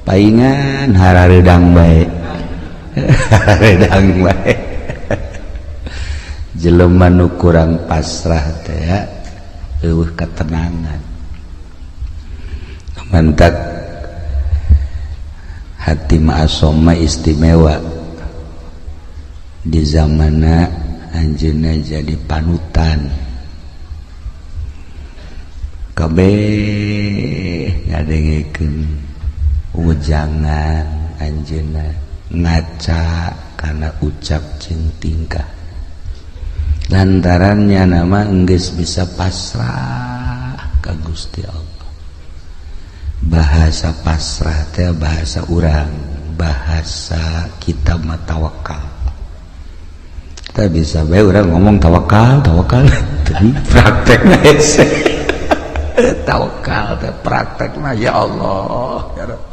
paingan hararedang bae hararedang bae jelema nu kurang pasrah teh ya eueuh ketenangan mantak hati ma'asom istimewa di zamanna anjeunna jadi panutan kabeh ngadengekeun ujangan anjeunna ngaca kana ucap jeung tingkah lantarannya nama enggeus bisa pasrah ka Gusti Allah. Bahasa pasrah teh bahasa urang, bahasa kita mah tawakal. Kita bisa bae urang ngomong tawakal tapi praktekna hese. Tawakal teh praktekna ya Allah ya Rabb.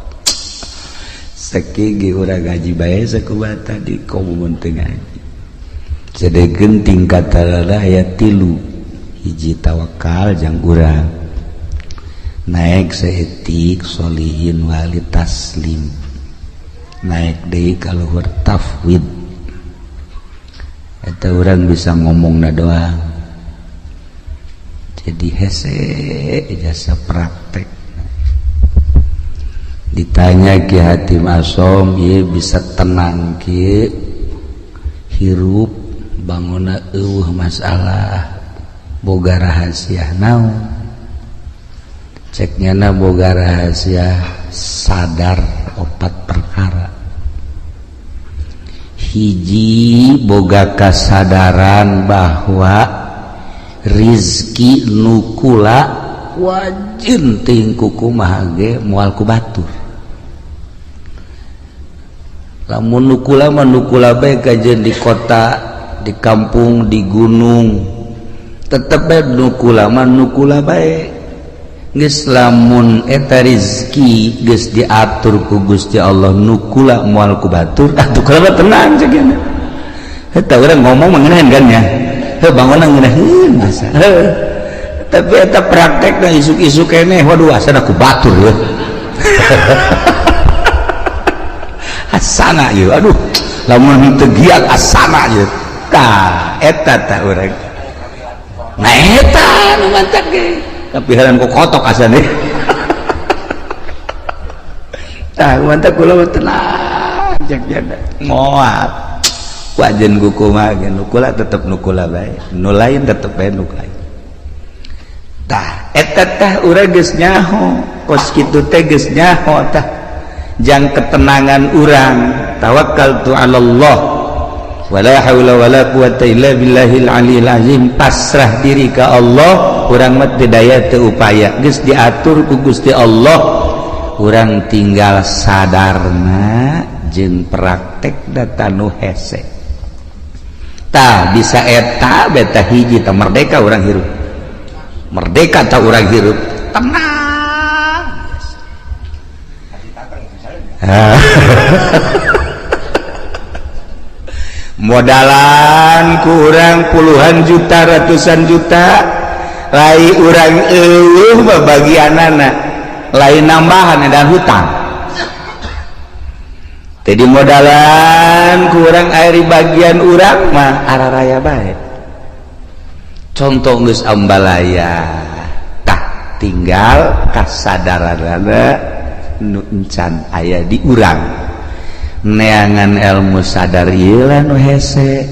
Sakigi urang ngaji bae sakubata di komun teu ngaji. Sedegeun tingkat talala aya 3 hiji tawakal jang urang naik seetik solihin wali taslim naik deui ka luhur tafwid eta urang bisa ngomongna doang jadi hese jasa praktek ditanya Ki Hatim Asom ieu bisa tenang kieu hirup bangunna eueuh masalah boga rahasia naon cek nyana boga rahasia sadar 4 perkara hiji boga kasadaran bahwa rizki nukula wajin ting kukumaha ge moal ku batur lamun nukula mah nukula bae kajeun di kota di kampung di gunung tetep bae nukula bae geus lamun eta rezeki geus diatur ku Gusti Allah nukula moal ku batur atuh kula tenang ceugna eta urang ngomong mengenahan kan ya heuh bangunna ngeunaheun basa tapi eta praktekna isuk-isuk keneh waduh asana ku batur ya asana ieu aduh lamun teu giat asana ieu tah eta tah urang nah eta nu mantak ge tapi heran kok kotok asane tah mantak kula tenang cek jana moal wajen kukumaha ge nukula tetep nukula bae nu lain tetep bae nu lain tah eta tah urang geus nyaho kos kitu teh geus nyaho tah jang ketenangan urang tawakkaltu 'alallah wala haula wala quwata illa billahil aliyil azim pasrah diri ka Allah urang mah teu daya teu upaya geus diatur ku Gusti Allah urang tinggal sadarna jeung praktekna tanu hese tah bisa eta beta hiji tah merdeka urang hirup merdeka tah urang hirup tenang modalan kurang puluhan juta ratusan juta lai urang eueuh bagianana lain nambahan dan hutang jadi modalan kurang air bagian urang mah araraya bae contoh geus ambalaya tah tinggal kasadaranana nu encan aya di urang neangan ilmu sadar ieu nu hese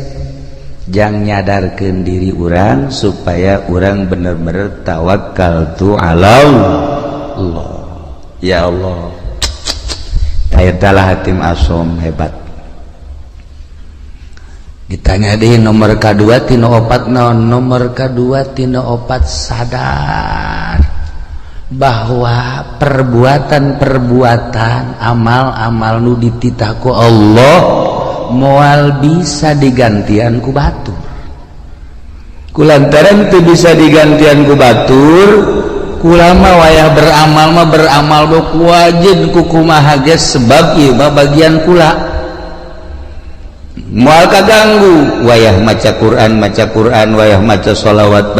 jang nyadarkeun diri urang supaya urang bener-bener tawakkaltu 'alallah ya Allah tayatalah Hatim Asom hebat ditanya deui nomor kadua tina opat naon nomor kadua tina opat sadar bahwa perbuatan-perbuatan amal-amal nu dititah ku Allah moal bisa digantian ku batur kulantaran teu bisa digantian ku batur kula mah wayah beramal mah beramal ku wajib ku kumaha geus sebab ieu mah bagian kula moal kaganggu wayah maca Quran wayah maca sholawat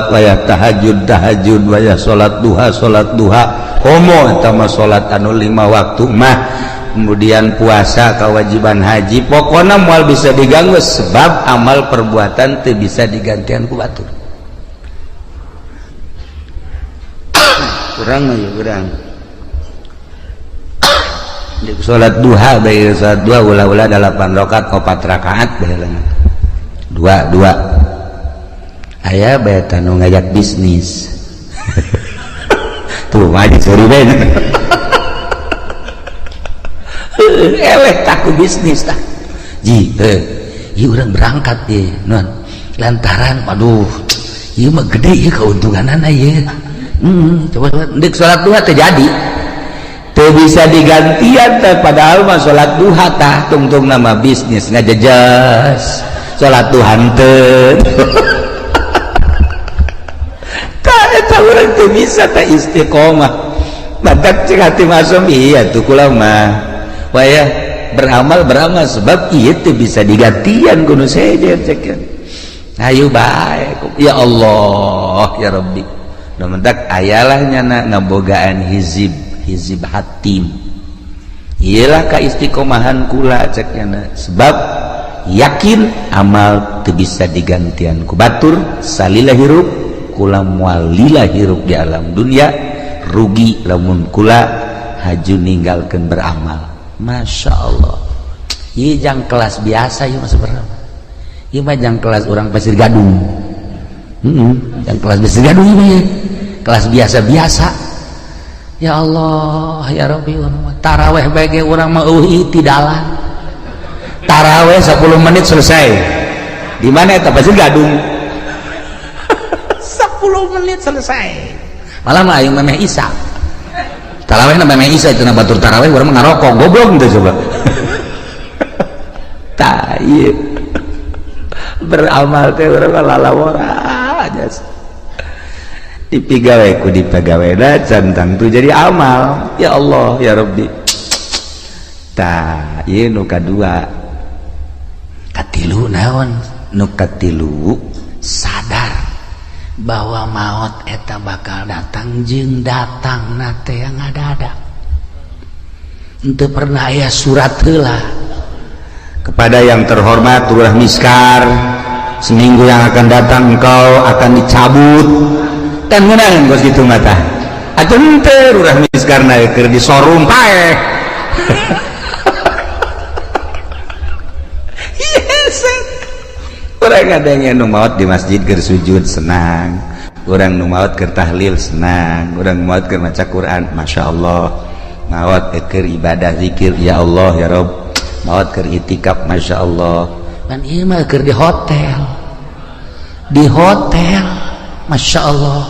wayah tahajud wayah salat duha homo eta mah salat anu 5 waktu mah kemudian puasa kewajiban haji pokoknya moal bisa diganggu sebab amal perbuatan teu bisa digantian ku batur kurang mah ya kurang di salat duha bae salat duha ulah-ulah 8 rakaat 4 rakaat baheula 2 aya bae tanu ngajak bisnis tuh mah dicuri bae eleh taku bisnis tah ji ieu urang berangkat ye non lantaran aduh ieu mah gede ieu keuntunganana ieu coba ndek salat duha teh jadi teu bisa digantian teh padahal mah salat duha tah tungtung nama bisnis ngajejas salat duha teu tah eta urang teu bisa teh istiqomah badak cek hati masuk iya tuh kula mah wayah beramal sebab ieu teu bisa digantian kudu sejer cekeun ayo bae ya Allah ya Rabbi da mentak ayalah nyana ngabogaan hizib hatim iyalah kaistiqomahan kula cek nyana sebab yakin amal teu bisa digantian ku batur salila hirup kula moal lila hirup di alam dunia rugi lamun kula haju ninggalkeun beramal. Masya Allah ini jang kelas biasa ya mas berapa ini mah jang kelas orang Pasir Gadung jang kelas Pasir Gadung ini ya kelas biasa-biasa ya Allah ya Rabbi taraweh bagi orang mah tidaklah taraweh 10 menit selesai di mana eta Pasir Gadung 10 menit selesai malah mah ayo memeh Isa taraweh na memang Isa itu na batur taraweh orang ngarokok goblok gitu coba tak iya beramal teh orang lalawara aja dipigawe ku dipegawena cantang tu jadi amal ya Allah ya Rabbi tak iya nu kadua katilu naon nu katilu sadar bahwa maut eta bakal datang jeung datang nate yang ada ente pernah aya surat heula kepada yang terhormat Lurah Miskar seminggu yang akan datang engkau akan dicabut kan ngeunang geus kitu mah tah atuh henteu Lurah Miskar na keur di showroom pae orang ada yang nu maot di masjid keur sujud senang orang nu maot keur tahlil senang orang maot keur maca Quran Masya Allah maot keur ibadah zikir ya Allah ya Rabb maot keur itikaf Masya Allah kan ieu mah keur di hotel Masya Allah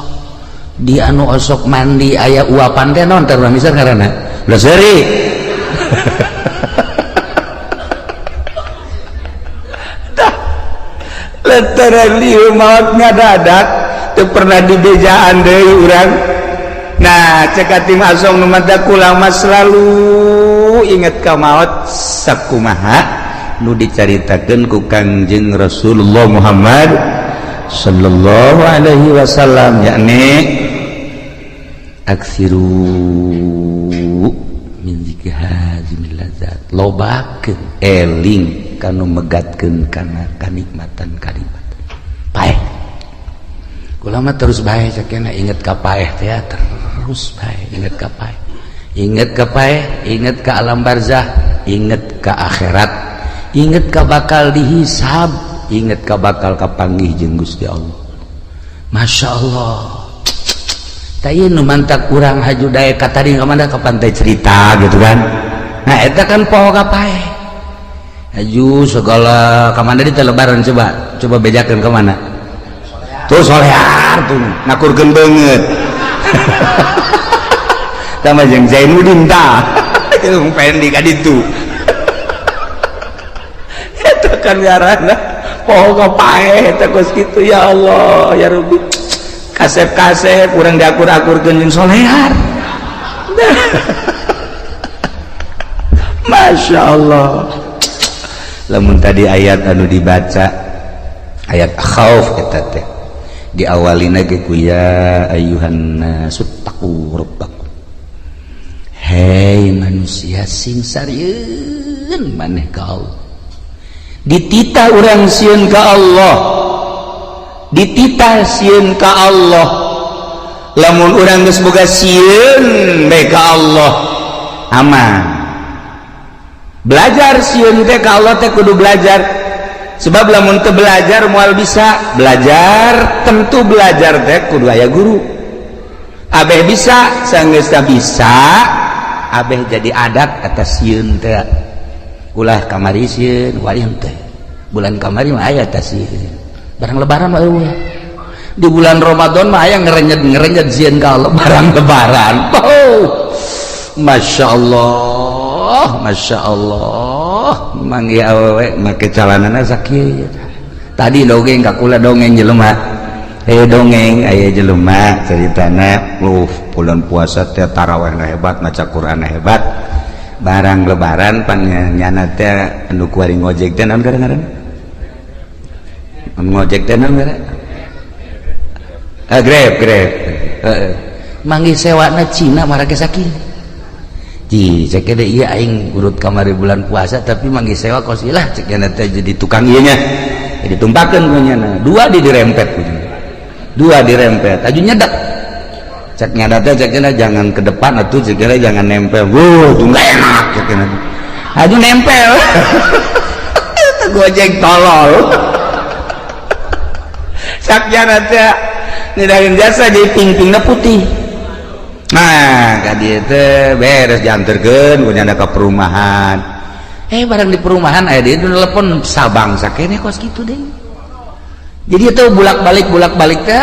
di anu osok mandi aya uapan teh naon teh misal ngaranna belas seuri lantaran lieu maot ngadadak teu pernah dibejaan deui urang nah cek ati masong nu mata kula mah selalu inget ka maot sakumaha nu dicaritakeun ku Kangjeng Rasulullah Muhammad sallallahu alaihi wasallam yakni aksiru min zikri hazimil ladzat lobakeun eling kanu megatkeun kana kanikmatan paeh kula mah terus bae sakena inget ka paeh teh terus bae inget ka paeh inget ka alam barzah inget ka akhirat inget ka bakal dihisab inget ka bakal kapanggih jeung Gusti Allah Masya Allah tah ieu nu mantak urang haju daek ka tadi ka mana ka pantai cerita gitu kan nah eta kan poho ka paeh aju segala kemana di lebaran coba bejakan kemana tuh solear tuh nakurkeun banget sama jeung Zainuddin tah itu pengen di kaditu itu kan ngaranna poho ka paeh eta geus kitu ya Allah ya Rabbi kasep-kasep urang diakur-akurkeun jeung solear Masya Allah lamun tadi ayat anu dibaca ayat khauf eta teh diawalina ge ku ya ayyuhan nasu taqu rabbakum hei manusia sing sarieun maneh ka Allah dititah urang sieun ka Allah dititah sieun ka Allah lamun urang geus boga sieun bae ka Allah aman belajar sieun teh ka Allah teh kudu belajar sebab lamun teu belajar moal bisa belajar tentu belajar teh kudu aya guru abeh bisa sanggeus bisa abeh jadi adat atas sieun teh ulah kamari sieun wayang teh bulan kamari mah aya teh sieun barang lebaran mah eueuh di bulan Ramadan mah aya ngerenyet sieun ka Allah barang lebaran oh Masya Allah manggi awewe make calanana sakieu tadi dongeng kakula dongeng jelema dongeng aya jelema ceritana bulan puasa teh tarawihna hebat maca Qur'an hebat barang lebaran pannyana teh anu kuari ngojek teh naon ngaranna ngojek teh naon ngaranna Grab manggi sewana Cina marake sakieu cek ada iya aing urut kamari bulan puasa tapi manggil sewa kosilah cek teh jadi tukang ieu nya jadi tumpakeun punyana dua dirempet dua dirempet aju nyedak cek teh cek jangan ke depan atuh cek jangan nempel tuh enggak enak cek aju nempel gojek tolol cek teh nidahin jasa jadi ping-pingna putih. Nah, kadi teh beres dianterkeun punyana ka perumahan. Barang di perumahan aya di telepon sabang sakene kos kitu deh. Jadi itu bolak-balik teh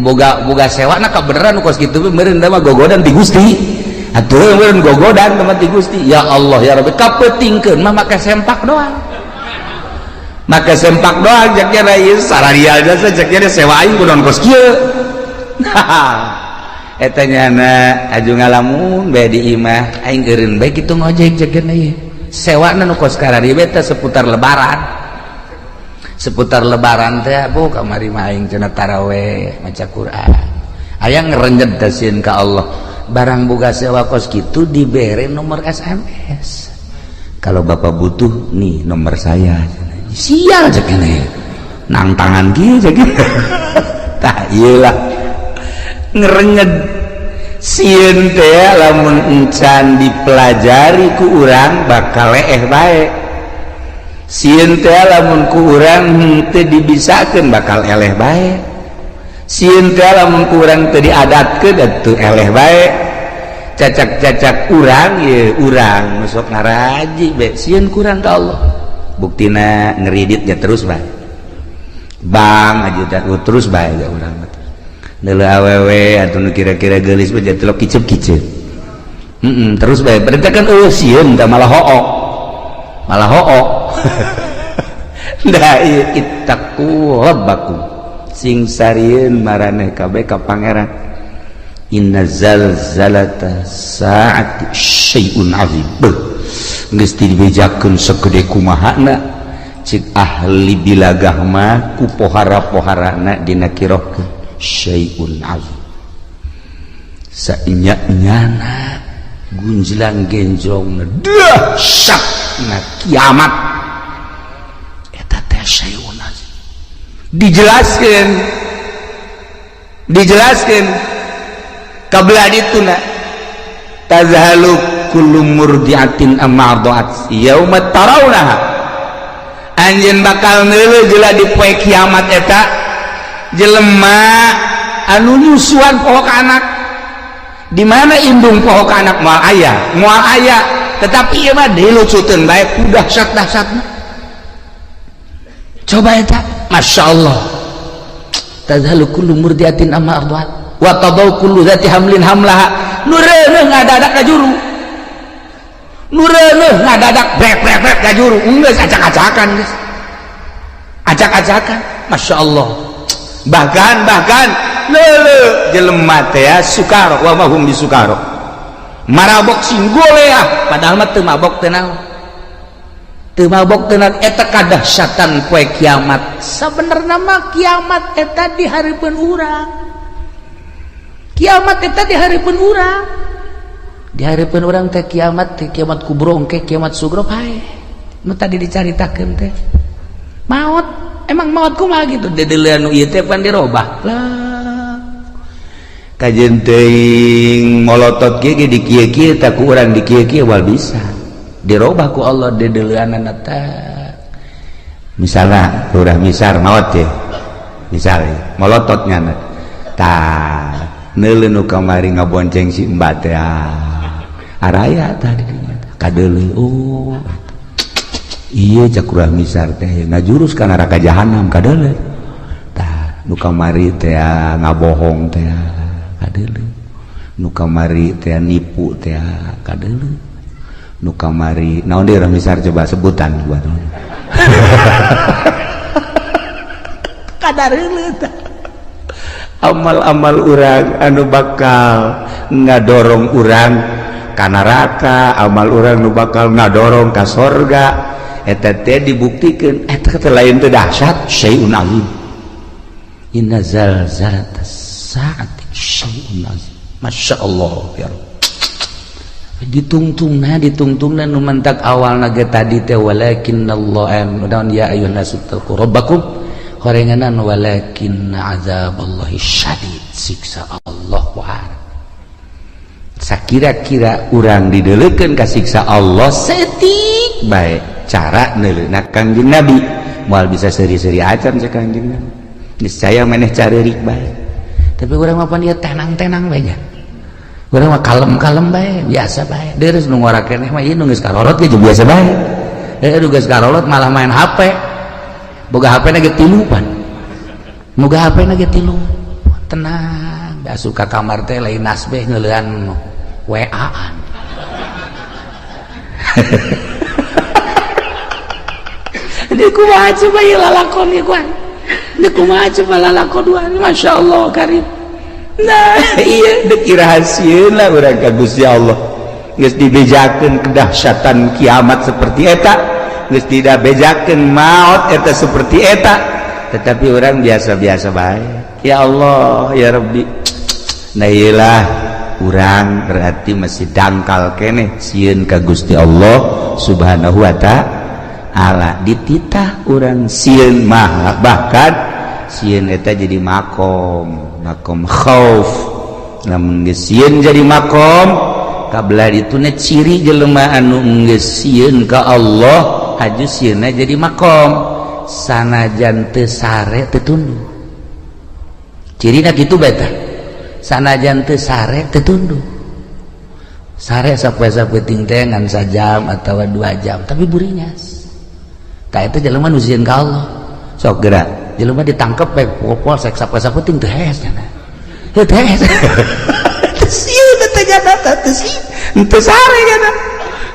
boga sewana ka beneran kos kitu meureun mah gogodan ti Gusti. Atuh meureun gogodan tempat ti Gusti. Ya Allah ya Rabbi kapeutingkeun mah make sempak doang. Make sempak doang jak nya ieu sararial jasa jak nya sewa aing kudu kos kieu. Etanya aju ngalamun bae di imah aing eureun bae kitu ngojek jeung ieu sewana nu kos karari beta seputar lebaran teh bu kamari mah aing cenah tarawih maca Quran aya ngerenjed tasieun ka Allah barang boga sewa kos kitu dibere nomor SMS kalau bapak butuh nih nomor saya sial cek ini nang tangan kieu cek tah ieu lah ngerenyed sieun teh lamun encan dipelajari ku urang bakal leeh bae sieun teh lamun ku urang teu dibisakeun bakal eleh bae sieun teh lamun ku urang teu diadatkeun atuh eleh bae cacak-cacak urang ye urang nu sok ngaraji bae sieun ku urang ka Allah buktina ngeriditnya terus bae bang aja terus bae ya urang neuleuh awewe atuh kira-kira geulis mah jadi telok kicep-kicep terus bae berarti kan sieun teh malah hook da ieu ittaqu rabbakum sing sarieun maraneh kabeh ka pangeran inna zalzalata saati syai'un azim geus dibejakeun sagede kumahana cik ahli bilagah mah ku pohara-poharana dina kirohkeun syai'un azim sainya-nyana gunjlang genjrongna dahsyatna kiamat eta teh syai'un azim dijelaskeun kabelah dituna tazhalu kullu murdiatin amma arda'at yauma tarawnaha anjeun bakal neuleuh jeula di poe kiamat eta jelema anu nyusuan pohok anak di mana indung pohok anak moal aya tetapi ieu mah dilucuteun bae ku dahsyat-dahsyatna coba eta masyaallah tazhalu kullu murdiatin amma arda'at wa tadau kullu zati hamlin hamlaha nu reuneuh ngadadak ka juru nu reuneuh ngadadak brek-brek ka juru geus acak-acakan geus acak-acakan masyaallah bahkan leuleuh jelema teh sukaro wa mahum bisukaro marabok singgolea padahal mah teu mabok teh naon teu mabok tenan eta kadahsyatan poe kiamat. Sabenerna mah kiamat eta di hareupeun urang. Kiamat eta di hareupeun urang. Di hareupeun urang teh kiamat teh kiamat kubro engke kiamat sugro hae. Nu tadi dicaritakeun teh. Maut, emang maut kumaha gitu? Dedeuleun nu ieu teh pan dirobah. Lah. Kajen teuing molotot ge di kieu-kieu tah ku urang di kieu-kieu wal bisa. Dirobah ku Allah dedeuleunana teh. Misalna urang misar maot teh. Misalnya molotot nyana. Tah neuleun nu kamari ngabonceng si Mbak teh. Araya tadi dinya kadeuleu. Oh. Iya cak urang misar teh ngajurus ka neraka jahanam kadeuleu. Tah nu kamari teh ngabohong teh kadeuleu. Nu kamari teh nipu teh kadeuleu. Nu kamari naon deui urang misar coba sebutan buat kadareuleu tah amal-amal urang anu bakal ngadorong urang ka neraka, amal urang nu bakal ngadorong ka sorga eta teh dibuktikeun eta teh lain teh dahsyat syai'un azim. Inna zalzalatas saati syai'un azim. Masyaallah ya Rabb. Ditungtungna nu mentak awalna ge tadi teh walakinallahu mudahan ya ayyuhan nasu taqu rabbakum horenganan walakinna azaballahi syadid siksa Allah wah. Sakira-kira urang dideuleukeun ka siksa Allah setik bae cara neuleuna Kangjeng Nabi moal bisa seri-seri acan sa Kangjeng Nabi. Niscaya maneh careurik bae. Tapi urang mah pan ieu tenang-tenang bae nya. Urang mah kalem-kalem bae, biasa bae. Deres nu ngora keneh mah ieu nu geus karorot ge biasa bae. Nu geus karorot malah main HP. Boga HP na ge 3 pan. Boga HP na ge 3. Tenang, da asup ka kamar teh lain nasbeh ngeuleuan WA-an. Dia kumaha coba ieu lalakon ieu kuan. Dia kumaha coba lalakon duan, masyaallah karim. Nah iya dek irahasieun lah urang ka Gusti Allah geus dibejakeun kedahsyatan kiamat seperti eta, geus tidak bejakeun maut eta seperti eta, tetapi orang biasa-biasa bae. Ya Allah ya Rabbi, nah iyalah urang berarti masih dangkal keneh sieun ka Gusti Allah Subhanahu wa ta'ala. Dititah urang sieun mah bahkan sieun eta jadi makom khauf. Lamun geus sieun jadi makom kabelah dituna ciri jelema anu geus sieun ka Allah haju sieunna jadi makom sanajan teu sare teu tunduk. Cirina kitu bae tah. Sanajan teu sare teu tunduk. Sare sapoe-sapoe ting teh ngan sajam atawa 2 jam tapi burinyas. Tah eta jelema nu sieun ka Allah. Sok geura jelema ditangkep bae polsek sapoe-sapoe ting teu hees cenah. Teu hees. Teu sieun teh nyata teu sieun. Teu sare cenah.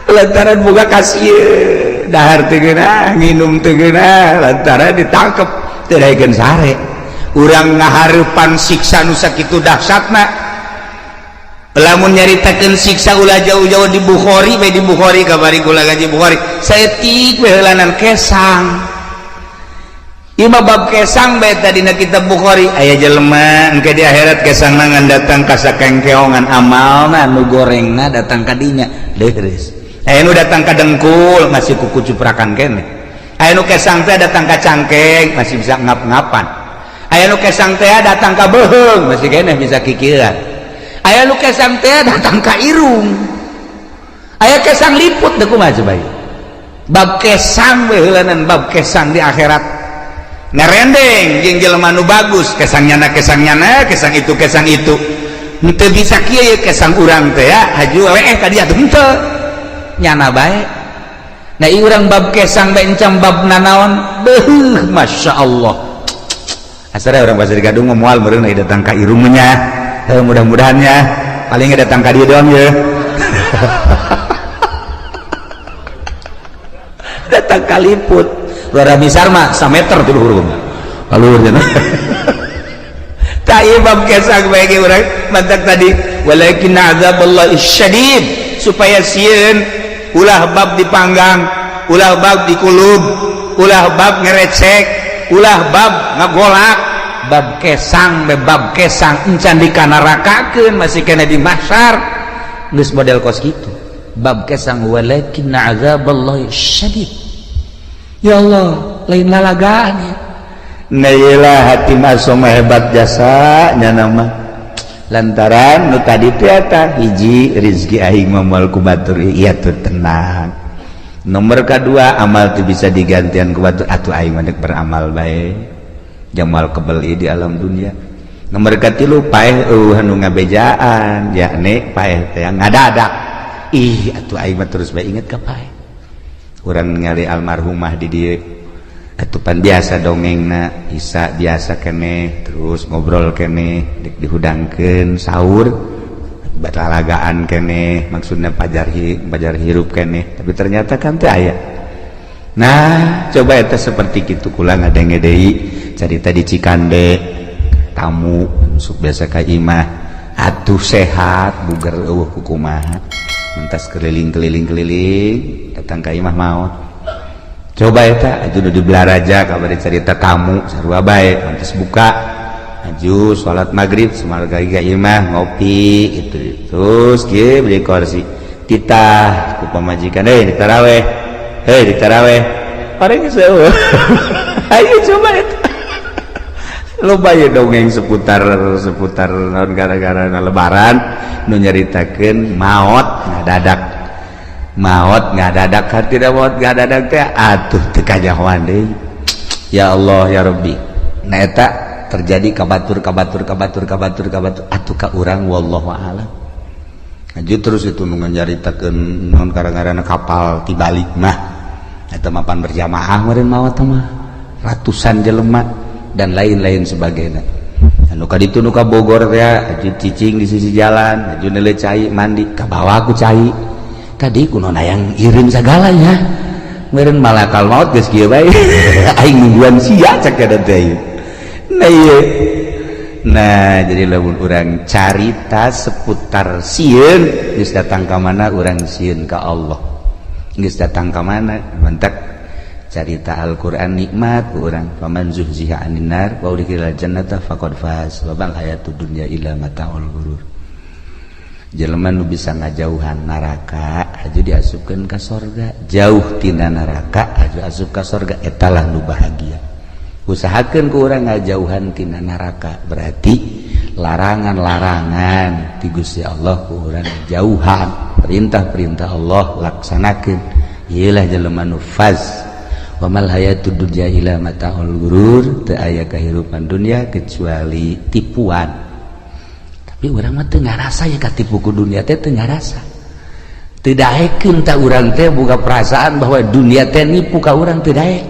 Lantaran boga kasieun, dahar teu geunah, nginum teu geunah, lantaran ditangkep teu daekeun sare. Urang ngahareupan siksa nu sakitu dahsyatna. Lamun nyaritakeun siksa ulah jauh-jauh di Bukhari, bae di Bukhari kabari kula ngaji Bukhari. Saeutik we heulanan kesang. Ima bab kesang bae tadina kitab Bukhari aya jelema engke di akhirat kesangna ngan datang ka sakengkeongan amalna nu gorengna datang ka dinya leres. Aya nu datang ka dengkul masih kuku cuprakan keneh. Aya nu kesang teh datang ka cangkeng masih bisa ngap-ngapan. Aya nu kesang teh datang ka beuheung masih keneh bisa kikieuan. Aya nu kesang teh datang ka irung. Aya kesang liput teh kumaha coba ieu. Bab kesang we heulanan bab kesang di akhirat. Ngarendeng jeung jelema nu bagus kesangnyana kesang itu henteu bisa kieu kesang urang teh ya haju weeh ka dieu henteu nyana bae. Nah ieu urang bab kesang bae encam bab nanaon beuh masyaallah asara urang bahasa di Gadung moal meureun aya datang ka irungnya mudah-mudahannya paling datang ka dieu doang ya datang ka liput luar misar mah 1 meter tuh hurung alur cenah ta ieu bab kesang bae ge urang mantak tadi walakin azaballahi syadid supaya sieun ulah bab dipanggang ulah bab dikulub, ulah bab ngerecek, ulah bab ngagolak, bab kesang encan dikanarakakeun masih kena di mahsyar geus model kos kitu. Bab kesang walakin azaballahi syadid. Ya Allah, lain lalagaan ya. Nailah hati masom hebat jasanya nama. Lantaran nu tadi teh eta hiji rezeki aing moal ku batur ieu teh tenang. Nomor kedua amal teh bisa digantian ku batur atuh aing mah beramal bae. Jamal kebel di alam dunia. Nomor katilu paeh anu ngabejaan yakni paeh teh ngadadak. Ih atuh aing mah terus bae inget ka paeh. Urang ningali almarhumah di dieu atuh pan biasa dongengna Isa biasa keneh terus ngobrol keneh dihudangkeun sahur batalagaan keneh maksudna pajar hirup keneh tapi ternyata kan teu aya. Nah coba eta seperti kitu kula ngadenge deui carita di Cikande tamu sok biasa ka imah atuh sehat bugar eueuh kumaha mentas keliling datang ka imah maot. Coba eta aju di Belaraja kabari cerita tamu sarua bae pantes buka aju salat maghrib samarga imah ngopi gitu terus kieu beli kursi titah ku pamajikan ditaraweh ditaraweh pareng seueuh ayo coba eta loba ye dongeng seputar naon gara-gara lebaran nu nyaritakeun maot ngadadak tidak maot ngadadak teh atuh teu kajahoan deui. Ya Allah ya Rabbi. Nah eta terjadi kabatur atuh ka urang wallahu a'lam. Aju terus itu nu nyaritakeun naon gara-garana kapal tibalik mah eta mapan berjamaah meureun maot mah ratusan jelema dan lain-lain sebagainya. Anu ka ditu nu ka Bogor teh aju cicing di sisi jalan aju neuleuh cai mandi ka bawah ku cai tadi kunona yang iring segalanya meureun malakal maut geus kieu bae aing nungguan sia cek ada teh nah jadi lamun urang carita seputar sieun geus datang ka mana urang sieun ka Allah geus datang ka mana mentek carita Al-Qur'an nikmat ku urang faman zuhziha 'anil nar wa udkhilal jannata faqad faz wa bal hayatud dunya illa mata'ul ghurur. Jelema nu bisa ngajauhan neraka aju diasupkeun ka sorga jauh tina neraka aju asup ka sorga etalah nu bahagia. Usahakeun ku urang ngajauhan tina neraka berarti larangan-larangan ti Gusti Allah ku urang jauhan perintah-perintah Allah laksanakeun ieulah jelema nu faz wa mal hayatud dunya illa mata'ul ghurur teu aya kahirupan dunia kecuali tipuan. Tapi urang mah teu ngarasa ya katipu ku dunia teh teu ngarasa. Teu daekeun ta urang teh boga perasaan bahwa dunia teh nipu ka urang teu daek.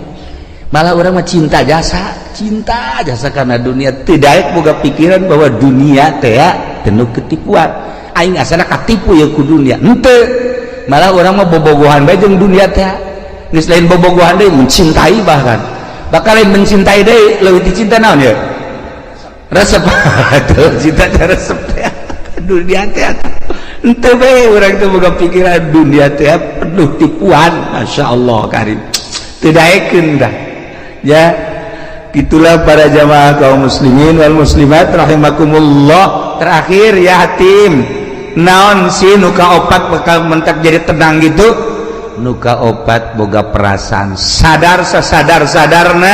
Malah urang mah cinta jasa karena dunia teu daek boga pikiran bahwa dunia teh penuh ketipuan. Aing asana katipu ya ku dunia. Henteu. Malah urang mah bobogohan bae jeung dunia teh. Geus lain bobogohan deui mencintai bahkan. Bakal lain mencintai deui leuwih ti cinta naon ya? Resep atuh cinta resep teh dunia teh henteu bae urang teh boga pikiran dunia teh penuh tipuan masyaallah karim teu daekeun dah ya gitulah para jamaah kaum muslimin wal muslimat rahimakumullah. Terakhir ya hatim naon sih nu kaopat bakal mentak jadi tenang gitu nu kaopat boga perasaan sadar sasadar-sadarna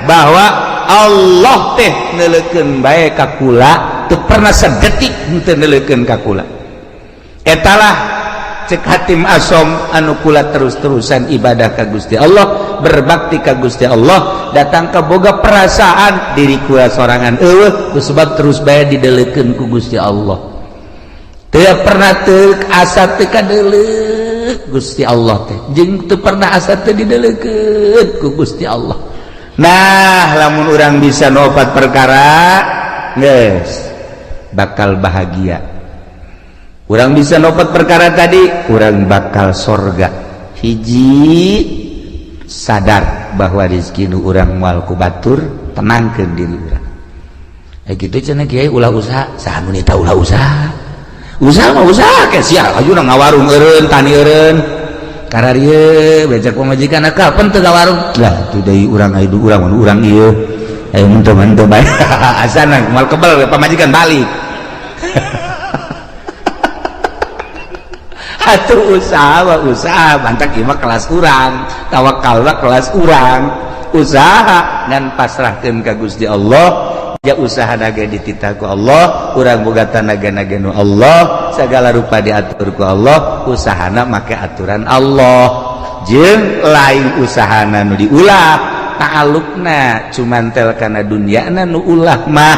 bahwa Allah teh neuleukeun bae ka kula teu pernah sadetik henteu neuleukeun ka kula etalah cek hatim asom anu kula terus-terusan ibadah ka Gusti Allah berbakti ka Gusti Allah datang ka boga perasaan diri kula sorangan eueuh kusebab terus bae dideuleukeun ku Gusti Allah teu pernah teu asa teu kadeuleuh Gusti Allah teh jeung teu pernah asa teu dideuleukeun ku Gusti Allah. Nah lamun urang bisa nopat perkara geus bakal bahagia. Urang bisa nopat perkara tadi urang bakal sorga. Hiji sadar bahwa rezeki nu urang moal ku batur tenangkeun diri urang. Kitu cenah kiai ulah usaha saha nu nita ulah usaha mah usaha ke sia aju ngawarung eureun tani eureun karena dia becak pemajikan kapan teu ka warung lah tuh deui urang ieu ayo menteu bae asana mal kebal pamajikan balik atuh usaha bantak ieu mah kelas urang tawakal kelas urang usaha ngan pasrahkeun ka Gusti Allah ya usaha naga dititah ku Allah urang boga tanaga nu Allah segala rupa diatur ku Allah usahana make aturan Allah jeung lain usahana nu diulah ta'alluqna cumantel kana dunyana nu ulah mah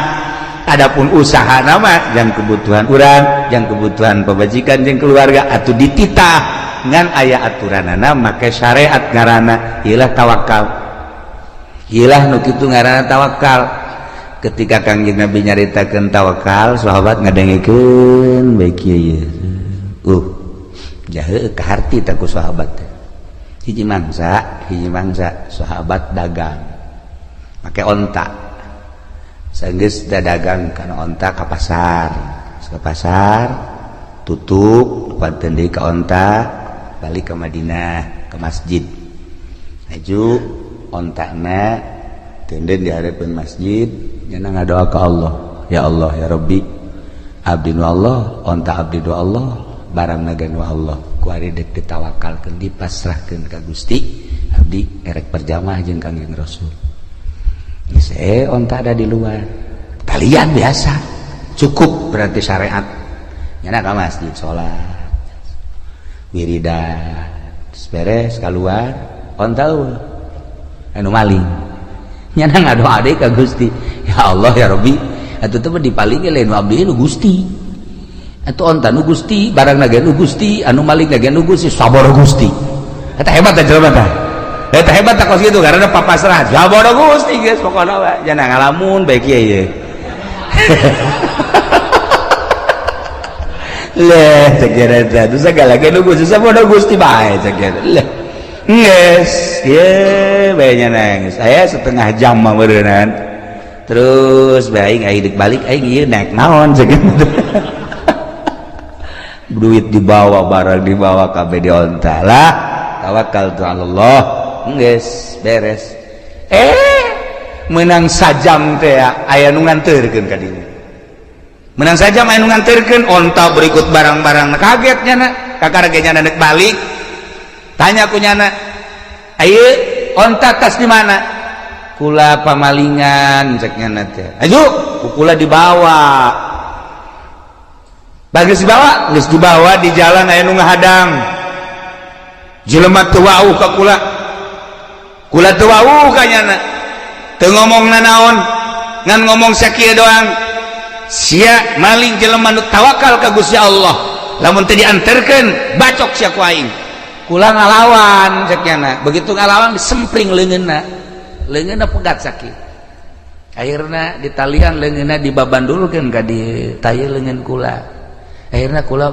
adapun usahana mah jeung kebutuhan urang jeung kebutuhan pabajikan jeung keluarga atuh dititah ngan aya aturanana make syariat ngaranna ieu tawakal ieu nu kitu ngaranna tawakal. Ketika Kangjeng Nabi nyaritakeun tawakal sahabat ngadengikeun bae kieu jahe ka harti ta ku sahabat hiji mangsa sahabat dagang make onta saenggeus dagang kana onta ka pasar tutup panten deui ka onta balik ke Madinah ke masjid maju ontana tenden di harapan masjid jangan ngadoa ke Allah ya Rabbi abdi nu Allah onta abdi nu Allah barang naga nu Allah ku ari dek ditawakalkeun dipasrahkeun ka Gusti abdi erek perjamaah jeung Kangjeng Rasul geus onta ada di luar talian biasa cukup berarti syariat nyana ka masjid salat wiridan beres keluar onta anu maling nyana ngadoa deui ka Gusti ya Allah ya Rabbi atuh teh dipalingi lain abdi nu Gusti atuh onta nu Gusti barang nage nu Gusti anu maling nage nu Gusti sabar Gusti eta hebat teh jelema teh eta hebat teh kos kitu karena papasrah sabar Gusti geus pokona we jangan ngalamun bae kieu ye leh cek eta tuh sagala ge nu Gusti sabar Gusti bae cek eta leh geus ye bae nangis saya setengah jam mah beureunan terus baik aing balik aing ieu naik naon ceuk duit dibawa barang dibawa kabeh di onta lah tawakal tu Allah geus beres menang sajam teh aya nu nganteurkeun ka dieu menang sajam aya nu nganteurkeun onta berikut barang-barang kaget nyana kakarage nyana neuk balik tanya ku nyana ayeuna onta tas di mana kula pamalingan cek nyana teh ayo kula dibawa bagus dibawa di jalan aya nu ngahadang jelema teu wauh ka kula teu wauh ka nyana teu ngomongna naon ngan ngomong sakieu doang sia maling jelema nu tawakal ka Gusti Allah lamun teu dianterkeun bacok sia ku aing kula ngalawan cek nyana begitu ngalawan disempring leungeunna pegat sakit akhirnya di talian leungeunna dibabandulkeun ka di tayeu leungeun kula akhirnya kula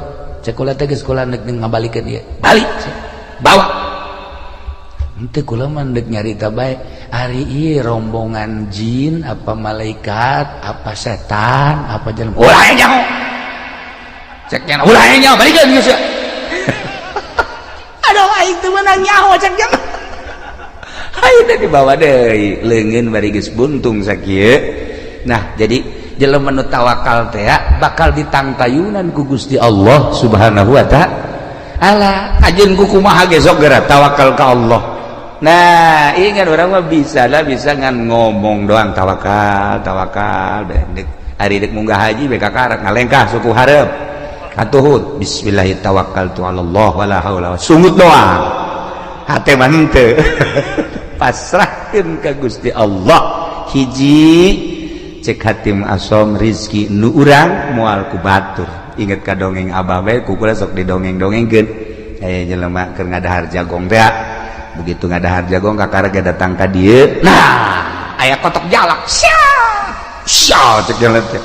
cek kula teh geus kula neuk ngabalikeun ieu balik bawa henteu kula mah neuk nyarita bae ari ieu rombongan jin apa malaikat apa setan apa jelema ulah nyaho cek nyana ulah nyaho balikeun geus aduh aing teu meunang nyaho cek nyana ayeuna dibawa deui leungeun bari geus buntung sakieu nah jadi jelema nu tawakal teh bakal ditangtayunan ku Gusti Allah Subhanahu wa taala ajeun ku kumaha ge sok geura tawakal ka Allah nah ingat urang mah bisa ngan ngomong doang tawakal dek ari dek munggah haji beka karak ngalengkah suku hareup atuhud bismillahirrahmanirrahim tawakkaltu 'alallah wala haula sungut doang hate mah henteu pasrahkeun ka Gusti Allah hiji cek hatim asom rizki nu urang moal ku batur inget ka dongeng abah bae ku kula sok didongeng-dongengkeun aya jelema keur ngadahar jagong teh begitu ngadahar jagong kakarage datang ka dieu nah aya kotok jalak sia cek jelema teh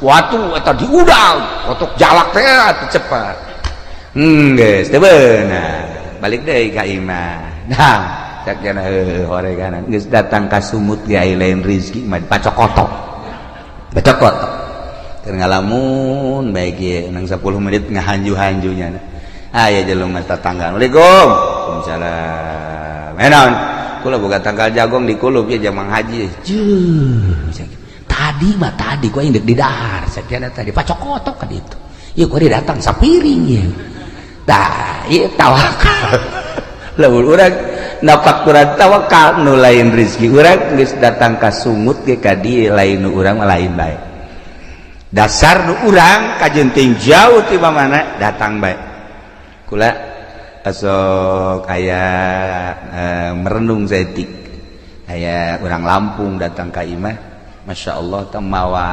watu eta diudang kotok jalak teh atuh cepat geus teu beunang balik deui ka imah nah cak jana horeganan geus datang ka sumut ge aya lain rezeki mah pacokotok keur ngalamun bae ge nang 10 menit ngahanju-hanjunya aya jelema tatangga. Assalamualaikum. Waalaikumsalam. Naon? Kula boga tanggal jagong di kulup ya jamang haji. Tadi gua indek di dahar. Sakiana tadi pacokotok ka ditu. Ieu gua datang sapiring ya. Tah, ieu tawakal. Lamun urang napak kurang tawakal nu lain rezeki urang geus datang ka sungut ge ka dieu lain nu urang mah lain bae. Dasar nu urang kajenting jauh ti mana datang bae. Kula asok aya merenung setik aya urang Lampung datang ka imah, Masya Allah temawa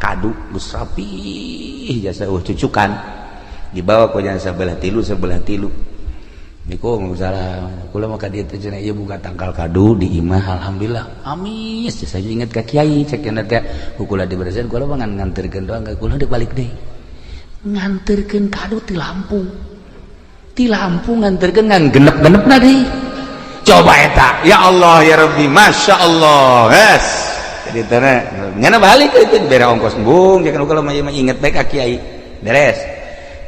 kadu geus rapi jasa cucukan dibawa ku jana sebelah tilu niku salah kula mah ka dieu teh cenah ieu buka tangkal kadu di imah alhamdulillah amis saya inget ka kiai cek cenah teh kula diberesin kula mah nganterkeun doang kula deuk balik deui nganterkeun kadu ti Lampung nganterkeun ngan genep-genepna deui coba eta ya Allah ya Rabbi Masya Allah yes jadi teh nyana balik itu bere ongkos bung jangan kula mah inget bae ka kiai beres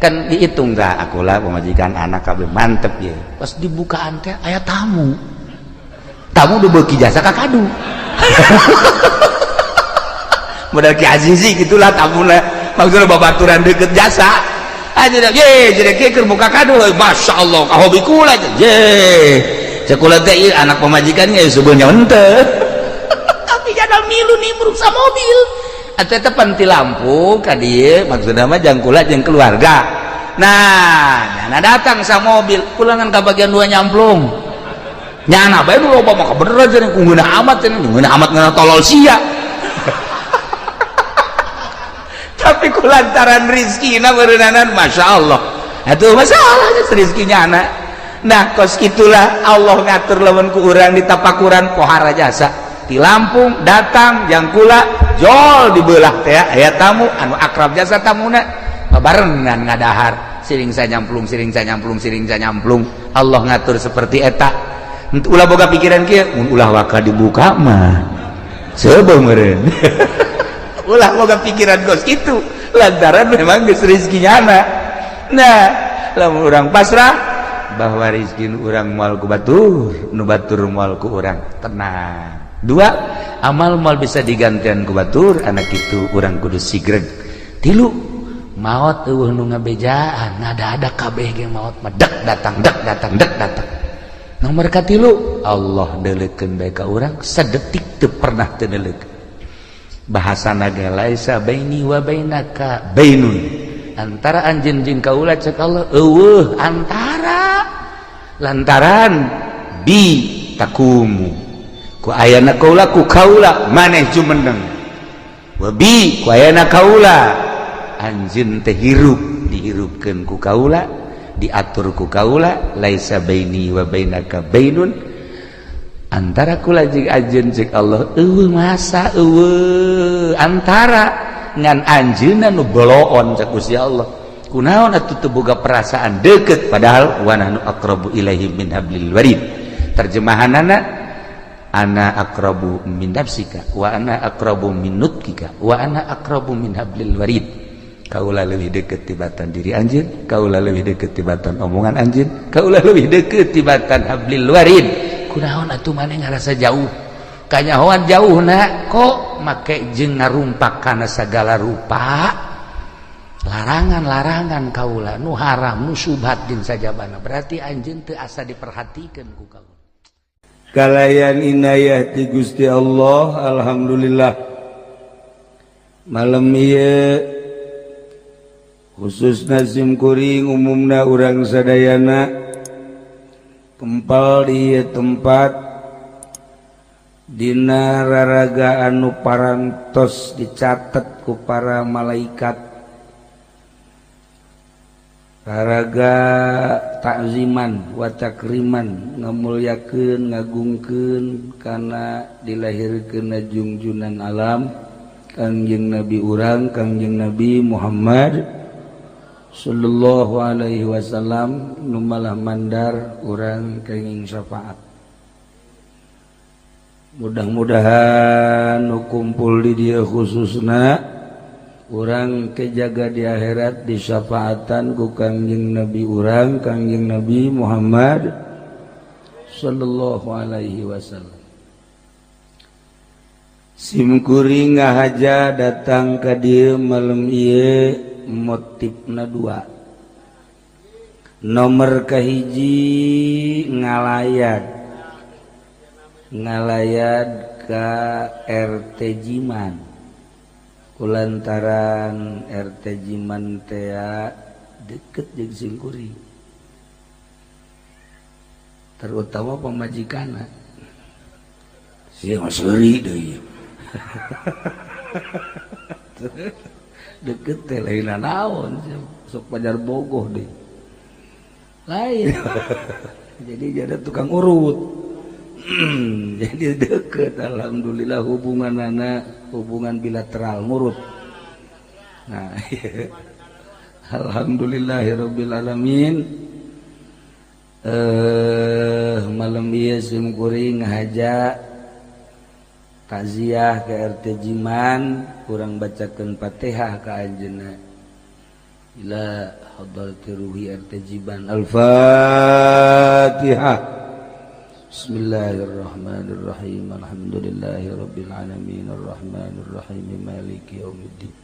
kan dihitung dah akulah pemajikan anak kabeh mantep ya pas dibukaan teh aya tamu udah beuki jasa ka kadu modal Ki Azizi gitulah tamuna maksudna babaturan deukeut jasa aja ye jadi keur buka kadu Masya Allah ka hobi kula ye cekula teh anak pemajikannya sebenarnya henteu tapi jangan milu nimbrung sa mobil atau tepan ti Lampung ka dieu maksudna mah jang kula jeung keluarga. Nah, nyana datang sa mobil, pulangan ka bagian 2 nyamplung. Nyana bae nu loba mah bener aja ku ngeunah amat cenah, ngeunah amat ngeunah tolol sia. Tapi kulantaran rizkina beureunanan masyaallah. Atuh masalah rezekinya anak. Nah, kos kitulah Allah ngatur lamun ku urang di tapakuran pohara jasa. Di Lampung datang jang kula jol dibelah teh aya tamu anu akrab jasa tamuna barengan ngadahar siring nyamplung Allah ngatur seperti eta ulah boga pikiran kieu mun ulah waka dibuka mah sebeuh meureun ulah boga pikiran gos kitu lantaran memang geus rezekinya anak. Nah lamun urang pasrah bahwa rezeki urang moal ku batur nu batur moal ku urang tenang. 2 amal mal bisa digantian ku batur anak itu urang kudu sigreg. 3 maot eueuh nu ngabejaan ngada-ada kabeh ge maot mah dek datang nomor ka 3 Allah deuleukeun bae ka urang sadetik teu pernah teu deuleukeun bahasana ge laisa baini wa bainaka bainun antara anjeun jeung kaula cek Allah eueuh antara lantaran bi takumu ku ayana kaula ku kaula maneh jumeneng wabi ku ayana kaula anjeun teh hirup dihirupkeun ku kaula diatur ku kaula laisa baini wa bainaka bainun antara kula jeung anjeun cek Allah eueuh masa eueuh antara ngan anjeunna nu boloon cek Gusti Allah kunaon atuh teu boga perasaan deukeut padahal wa nahnu aqrabu ilaihi min hablil warid terjemahanana ana aqrabu min nafsika wa ana aqrabu min nutkika wa ana aqrabu min hablil warid kaula leuwih deukeut tibatan diri anjeun kaula leuwih deukeut tibatan omongan anjeun kaula leuwih deukeut tibatan hablil warid kunaon atuh maneh ngarasa jauh kanyahoan jauhna kok make jeung ngarumpak kana sagala rupa larangan-larangan kaula nu haram nu subhat jeung sajabana berarti anjeun teu asa diperhatikeun ku kaula. Kalayan inayah ti Gusti Allah alhamdulillah malam ieu khususna simkuring umumna urang sadayana kempal di tempat dina raraga anu parantos dicatet ku para malaikat raraga takziman wa takriman ngamulyakeun ngagungkeun kana dilahirkeunna junjunan alam Kangjeng Nabi urang Kangjeng Nabi Muhammad sallallahu alaihi wasallam nu malah mandar urang kenging syafaat. Mudah-mudahan nu kumpul di dieu khususna urang kejaga di akhirat disyafaatan ku Kangjeng Nabi urang Kangjeng Nabi Muhammad sallallahu alaihi wasallam. Simkuring ngahaja datang ka dieu malam ieu motifna dua. Nomor kahiji ngalayad ka RT Jiman kulantaran RT Jiman teh deket jeung Simkuring terutama pamajikanna si Masuri deui deket teh lain naon sok pajar bogoh deui lain jadi jadi tukang urut jadi deket alhamdulillah hubungan bilateral ngurut nah alhamdulillahirabbil alamin. Malam ieu Simkuring ngahaja taziah ke RT Jiman kurang bacakeun Fatihah ka anjeunna ila hadrati ruhi RT Jiman Al-Fatihah. Bismillahirrahmanirrahim. Alhamdulillahirabbil alamin arrahmanir rahim maliki yaumiddin.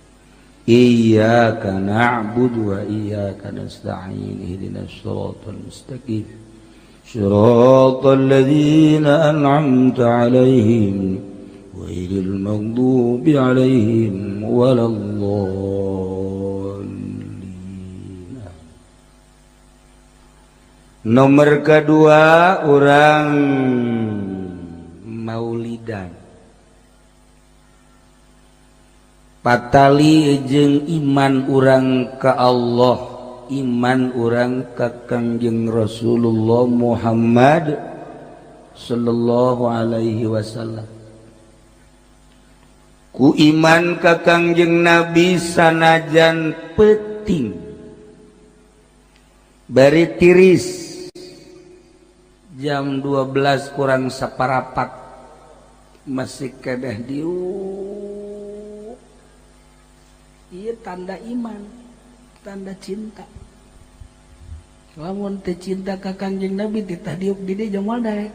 Iyyaka na'budu wa iyyaka nasta'in ihdinas siratal mustaqim siratal ladzina an'amta 'alaihim ghairil maghdubi 'alaihim waladdallin. Nomor kedua orang maulidan patali jeung iman urang ka Allah, iman urang ka Kangjeng Rasulullah Muhammad sallallahu alaihi wasallam. Ku iman ka Kangjeng Nabi sanajan peuting bari tiris jam 12 kurang saparapat masih kedah iya tanda iman, tanda cinta. Lamun teh cinta ka Kangjeng Nabi titah diuk di dieu jeung moal daek.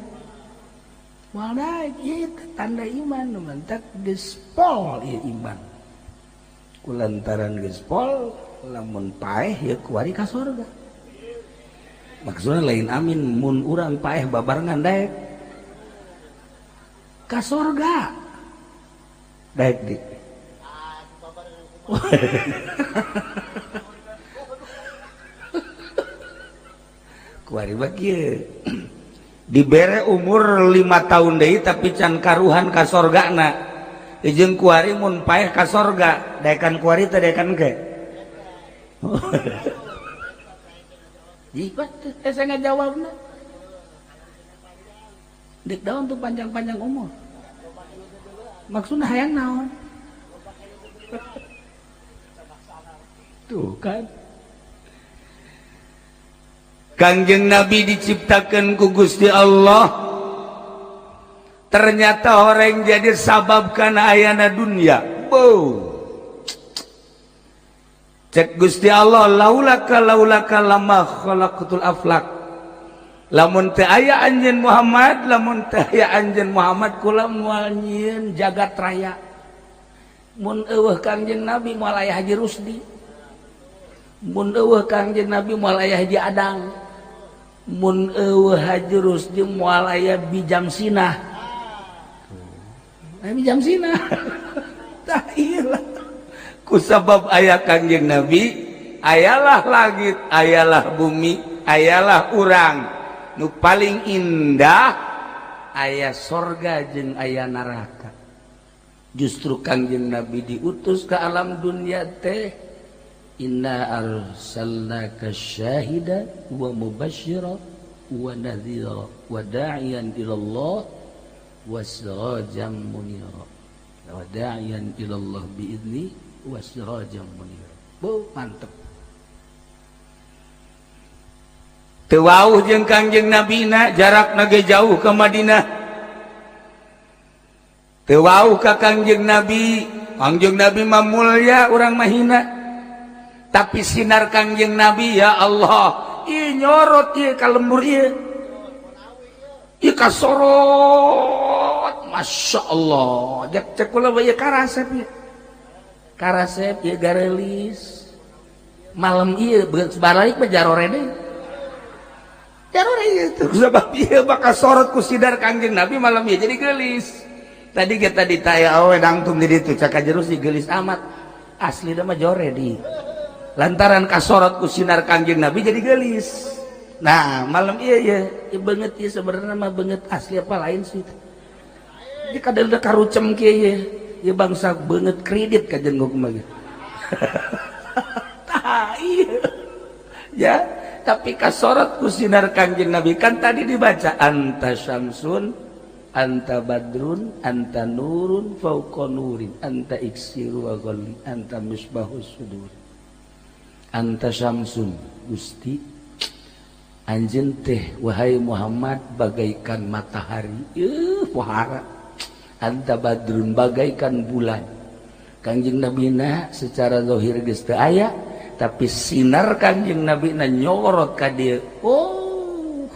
Moal daek ieu tanda iman mantak geus pol ieu iman. Kulantaran geus pol lamun paeh ieu kuari ka surga. Maksudna lain amin mun urang paeh babarengan daek ka surga. Daek di kuari bagieu dibere umur 5 tahun deui tapi can karuhan ka sorgana jeung kuari mun paeh ka sorga daekan kuari teh daekan ke jibat saya ngajawabna dik daun tuh panjang-panjang umur maksudna hayang naon tuh kan Kangjeng Nabi diciptakan ku Gusti Allah ternyata orang jadi sabab kana ayana dunia cek Gusti Allah laulaka lama khalaqatul aflak lamun teu aya anjeun Muhammad lamun teu aya anjeun Muhammad kula moal nyieun jagat raya mun eueuh Kangjeng Nabi moal aya Haji Rusdi mun eueuh Kangjeng Nabi moal aya Haji Adang mun eueuh Haji Rusdi moal aya Bijam Sinah Bijam Sinah tah ieu kusabab aya Kangjeng Nabi ayalah langit ayalah bumi ayalah urang nu paling indah aya sorga jeung aya neraka. Justru Kangjeng Nabi diutus ke alam dunia teh inna arsalnaka syahidan wa mubasysyiran wa nadhira wa da'iyan ilallah wa sirajan munira wa da'iyan ilallah biidzni wa sirajan munira. Mantep. Teu wauh jeung Kangjeng Nabi na jarakna ge jauh ke Madinah. Teu wauh ka Kangjeng Nabi Kangjeng Nabi mah mulia urang mah hina. Tapi sinar Kangjeng Nabi ya Allah, ieu nyorot ieu ka lembur ieu. Ieu kasorot, Masya Allah. Cek kula ieu karasep ieu. Karasep ieu garelis. Malam ieu beus balik mah jarore deui. Jarore ieu sabab ieu bakal sorot ku sinar Kangjeng Nabi malam ieu jadi geulis. Tadi kita ditanya awe dangtum di ditu caka jerus di geulis amat. Asli mah jore di. Lantaran kasorot ku sinar Kangjeng Nabi jadi geulis. Nah, malam iya beungeut ieu sebenarnya mah beungeut asli apa lain sih. Ieu kadang karucem kieu ieu. Ieu bangsa beungeut kredit ka jeung mah. Tah ieu. Ya, tapi kasorot ku sinar Kangjeng Nabi kan tadi dibaca anta syamsun, anta badrun, anta nurun fauqa nurin, anta iksiru wa ghalli, anta misbahus sudur. Anta syamsun Gusti anjeun teh wahai Muhammad bagaikan matahari pohara. Anta badrun bagaikan bulan. Kangjeng Nabi na secara zahir geus teu aya tapi sinar Kangjeng Nabi na nyorot ka dieu. Oh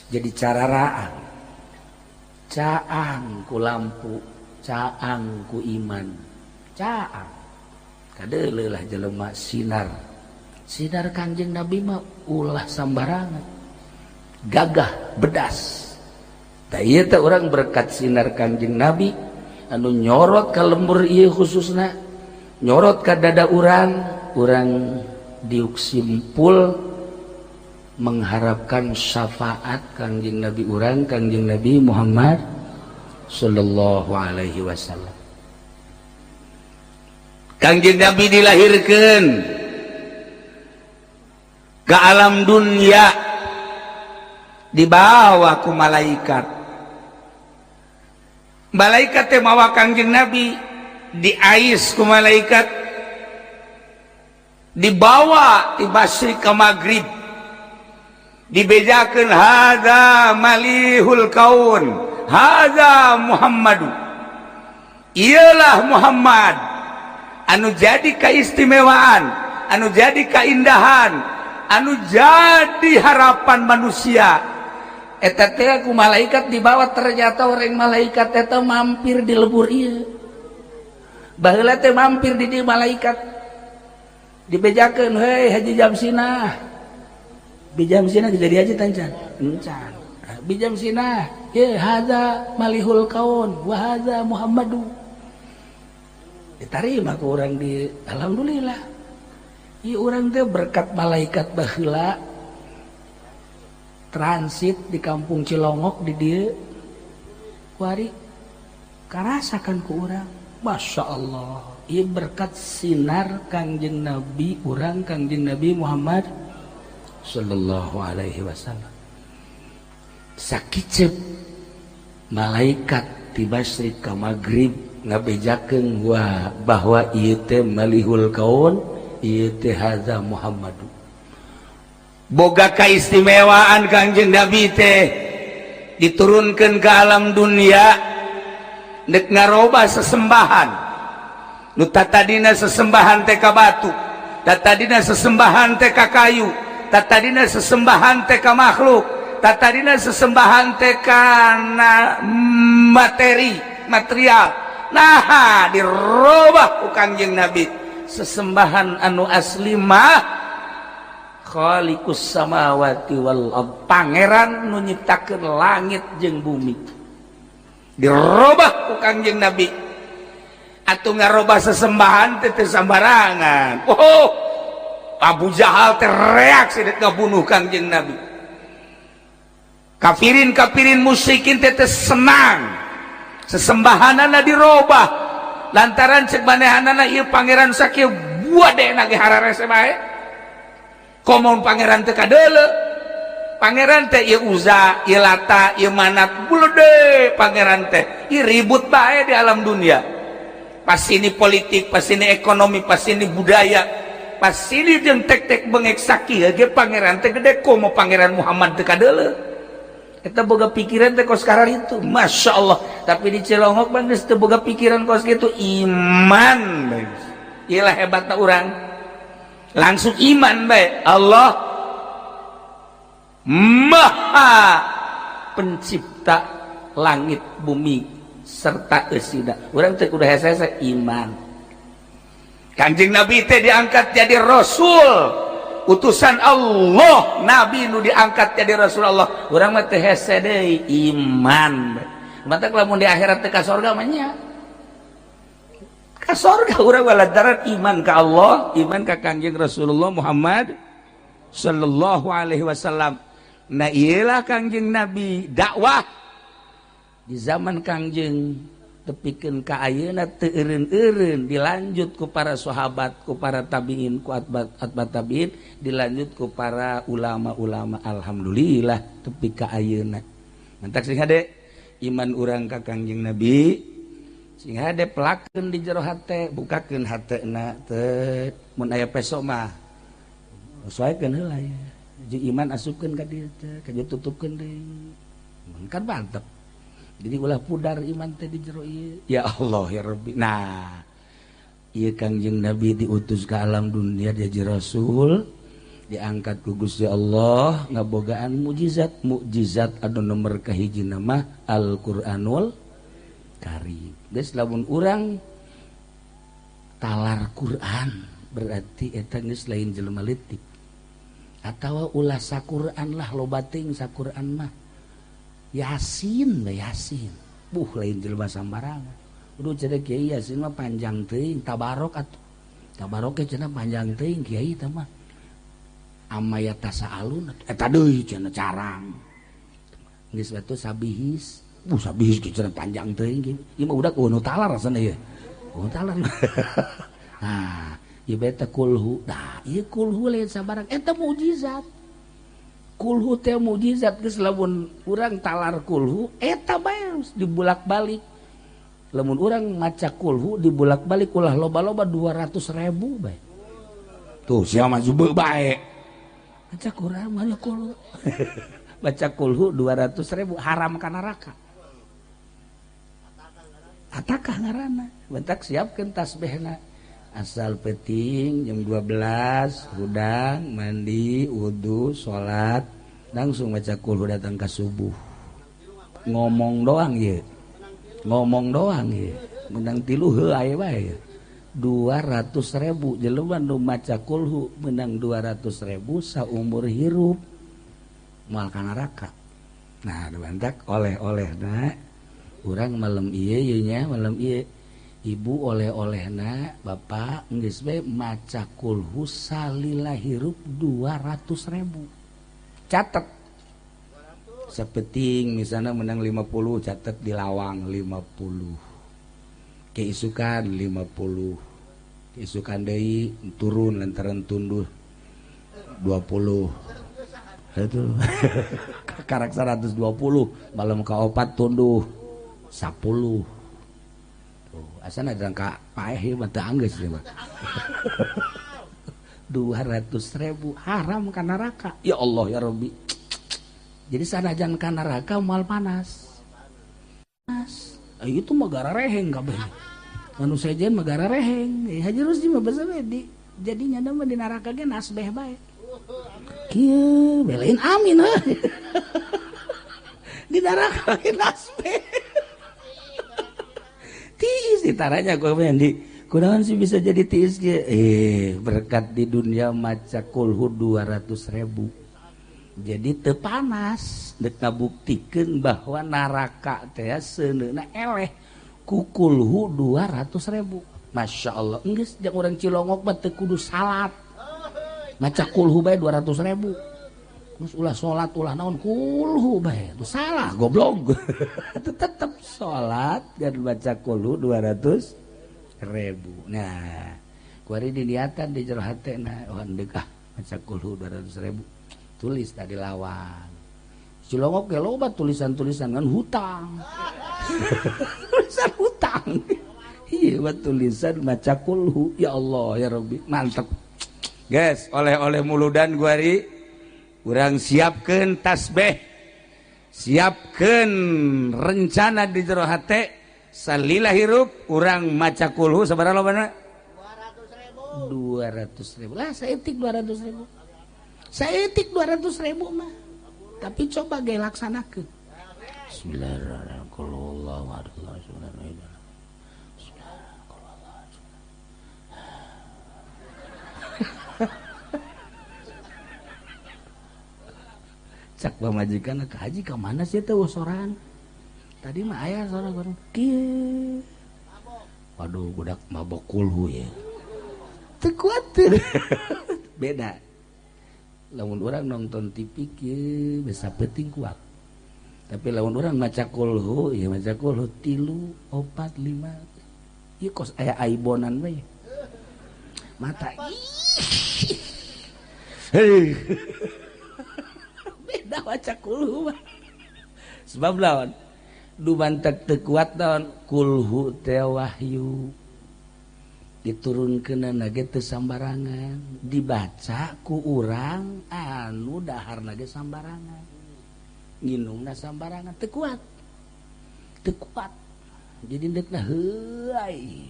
jadi cararaan caang ku lampu caang ku iman caang kadeuleuh lah jelema sinar Kangjeng Nabi mah ulah sambarangan gagah bedas. Da ieu teh urang berkat sinar Kangjeng Nabi anu nyorot ka lembur ieu khususna nyorot ka dada urang diuk simpul mengharapkan syafaat Kangjeng Nabi urang Kangjeng Nabi Muhammad sallallahu alaihi wasallam. Kangjeng Nabi dilahirkeun ke alam dunia dibawa ku malaikat. Malaikat teh mawa Kangjeng Nabi diais ku malaikat dibawa ti masyriq ka maghrib dibejakeun hadza malihul kaun hadza Muhammadu. Ialah Muhammad anu jadi keistimewaan, anu jadi keindahan, anu jadi harapan manusia. Eta teh ku malaikat dibawa ternyata orang malaikat eta mampir di lebur ieu. Baheula teh mampir di dieu malaikat. Dibejakeun heuy Haji Jamsinah. Bijam sinah jadi haji tancan. Encan. Bijam sinah, ye hadza malihul kaun wa hadza Muhammadu. Diterima ke orang di alhamdulillah. Ieu urang teh berkat malaikat baheula transit di kampung Cilongok di dieu kuari karasakan ku urang. Masya Allah. Ieu berkat sinar Kangjeng Nabi urang Kangjeng Nabi Muhammad sallallahu alaihi wasallam. Sakicep malaikat ti masyriq ka maghrib ngabejakeun bahwa ieu teh malihul kaun, ieu teh hadza Muhammadu. Boga kaistimewaan Kangjeng Nabi teh diturunkeun ke alam dunia dek ngaroba sesembahan. Nu tatadina sesembahan teh ka batu, tatadina sesembahan teh ka kayu, tatadina sesembahan teh ka makhluk, tatadina sesembahan teh kana material. Nah dirubah ku Kangjeng Nabi sesembahan anu asli mah khaliqus samawati wal ard, pangeran nu nyiptakeun langit jeung bumi. Dirubah ku Kangjeng Nabi. Atuh ngarobah sesembahan teh teu sambarangan. Oh, Abu Jahal teh reaksi dek ngabunuh Kangjeng Nabi. Kafirin musyrikin teh senang sesembahanana dirobah lantaran cek manehanana ieu pangeran sakieu buadena ge hararese bae. Komun pangeran teh kadeuleu. Pangeran teh ieu Uza, ieu Lata, ieu Manat, buleude pangeran teh. Ieu ribut bae di alam dunia. Pas ini politik, pas ini ekonomi, pas ini budaya, pas ini jeung tek-tek bengek sakieu ge pangeran teh gede komo pangeran Muhammad teh kadeuleu. Eta boga pikiran teh kos karar itu. Masya Allah. tapi di Cilongok bang geus teu boga pikiran kos kitu iman bae. Iyalah hebatna urang. Langsung iman bae. Allah Maha pencipta langit bumi serta eusina. Urang teh kudu hese-hese iman. Kanjeng Nabi teh diangkat jadi rasul, utusan Allah. Nabi nu diangkat jadi Rasulullah. Urang mah teh hese deui iman. Mata lamun di akhirat teh ka surga mah nya. Ka surga urang waladaran iman ka Allah, iman ka Kanjeng Rasulullah Muhammad sallallahu alaihi wasallam. Nah iyalah Kanjeng Nabi dakwah di zaman Kanjeng tepikeun ka ayeuna teu eureun-eureun, dilanjut ku para sahabat, ku para tabiin, ku atbat tabiin, dilanjut ku para ulama-ulama. Alhamdulillah tepi ka ayeuna. Mantak sing hade iman urang ka Kanjeng Nabi, sing hade pelakeun di jero hate, bukakeun hatena teh mun aya peso mah sesuaikeun heula ya. Jeung iman asupkeun ka dieu teh, ka tutupkeun deui. Kan mantep. Jadi ulah pudar iman teh di jero ieu. Ya Allah ya Rabbi. Nah, ieu Kangjeng Nabi diutus ka alam dunia jadi rasul, diangkat ku Gusti Allah, ngabogaan mukjizat anu nomor kahiji nama Al-Qur'anul Karim. Geus lamun urang talar Quran berarti eta geus lain jelema leutik. Atawa ulah saquran lah loba teuing saquran mah. Yasin mah Yasin. Lain jelema sambarangan. Kudu cenah Kiai Yasin mah panjang teuing, tabarok atuh. Tabarok ge cenah panjang teuing Kiai teh mah. Amaya tasaalun eta deui cenah carang. Geus atuh sabihis. Sabihis ge cenah panjang teuing. Ieu mah udah nu talar rasana ieu. Talar. Nah, ieu beta kulhu. Nah, ieu kulhu lain sabarang eta mukjizat. Kulhu teh mukjizat geus lamun urang talar kulhu eta bae dibulak-balik. Lamun urang maca kulhu dibulak-balik ulah loba-loba 200.000 bae. Tuh sia mah jube bae. Maca Quran mah kulhu. Baca kulhu 200.000 haram ka neraka. Atakah ngaranna? Bentak siapkeun tasbihna. Asal peting jam 12 hudang mandi wudu salat langsung baca kulhu datang ke subuh. Ngomong doang ye, ngomong doang ye, menang tilu heueuy bae 200.000 jelema nu maca kulhu menang 200.000 saumur hirup moal ka neraka. Nah bantak oleh-olehna urang malam ieu nya malam ieu ibu oleh-olehna bapak geus bae maca kulhu salila hirup 200.000. Catet sapeting misalnya menang 50 catet di lawang 50 keisukan 50 keisukan deui turun lantaran tunduh 20 itu karak 120 malam kaopat tunduh 10 asana jangka paeh mah teu anggeus mah 200.000 haram ka neraka. Ya Allah ya Rabbi. Jadi sanajan ka neraka moal panas. Itu mah gara reheng kabeh. Anu sejen mah gara reheng. Haji Rusdi mah basa we di jadinya mah di neraka ge nasbeh bae. Kieu belain amin heuh. Di neraka ge nasbeh. Tiis ditaranya gue di kunaon sih bisa jadi tiis ge berkat di dunia maca kulhu 200.000 jadi teu panas dek ngabuktikeun bahwa neraka teh seuneuna eleh ku kulhu 200.000. Masya Allah geus jeung urang Cilongok mah teu kudu salat maca kulhu bae 200.000 terus ulah sholat ulah naon kulhu bae itu salah goblok. Tetep sholat dan baca kulhu 200.000. Nah kuari diniatan di jero hatena handeuh baca kulhu 200.000 tulis tadi lawan Cilongok ge loba tulisan-tulisan kan hutang. Tulisan hutang. Iya buat tulisan baca kulhu. Ya Allah ya Rabbi mantep. Guys oleh-oleh muludan guari urang siapkeun tasbih siapkan rencana di jero hate salila hirup urang maca kulhu sabaraha lobana 200.000 lah saeutik 200.000 saeutik 200.000 mah tapi coba ge laksanakeun Bismillahirrahmanirrahim cak pamajikan ke haji ke mana sih tuh soran tadi mah ayah soran bareng kieu waduh budak mabok kulhu ya teu kuat beda lamun orang nonton TV kieu bisa penting kuat tapi lamun orang maca kulhu ya maca kulhu 3 4 5 ieu kos aya aibonan we mata hei beda waca kulhu sebab lawan dumantek teu kuat daun kulhu teh wahyu diturunkeunna ge teu sambarangan dibaca ku urang anu daharna ge sambarangan nginungna sambarangan teu kuat jadi ndekna heuai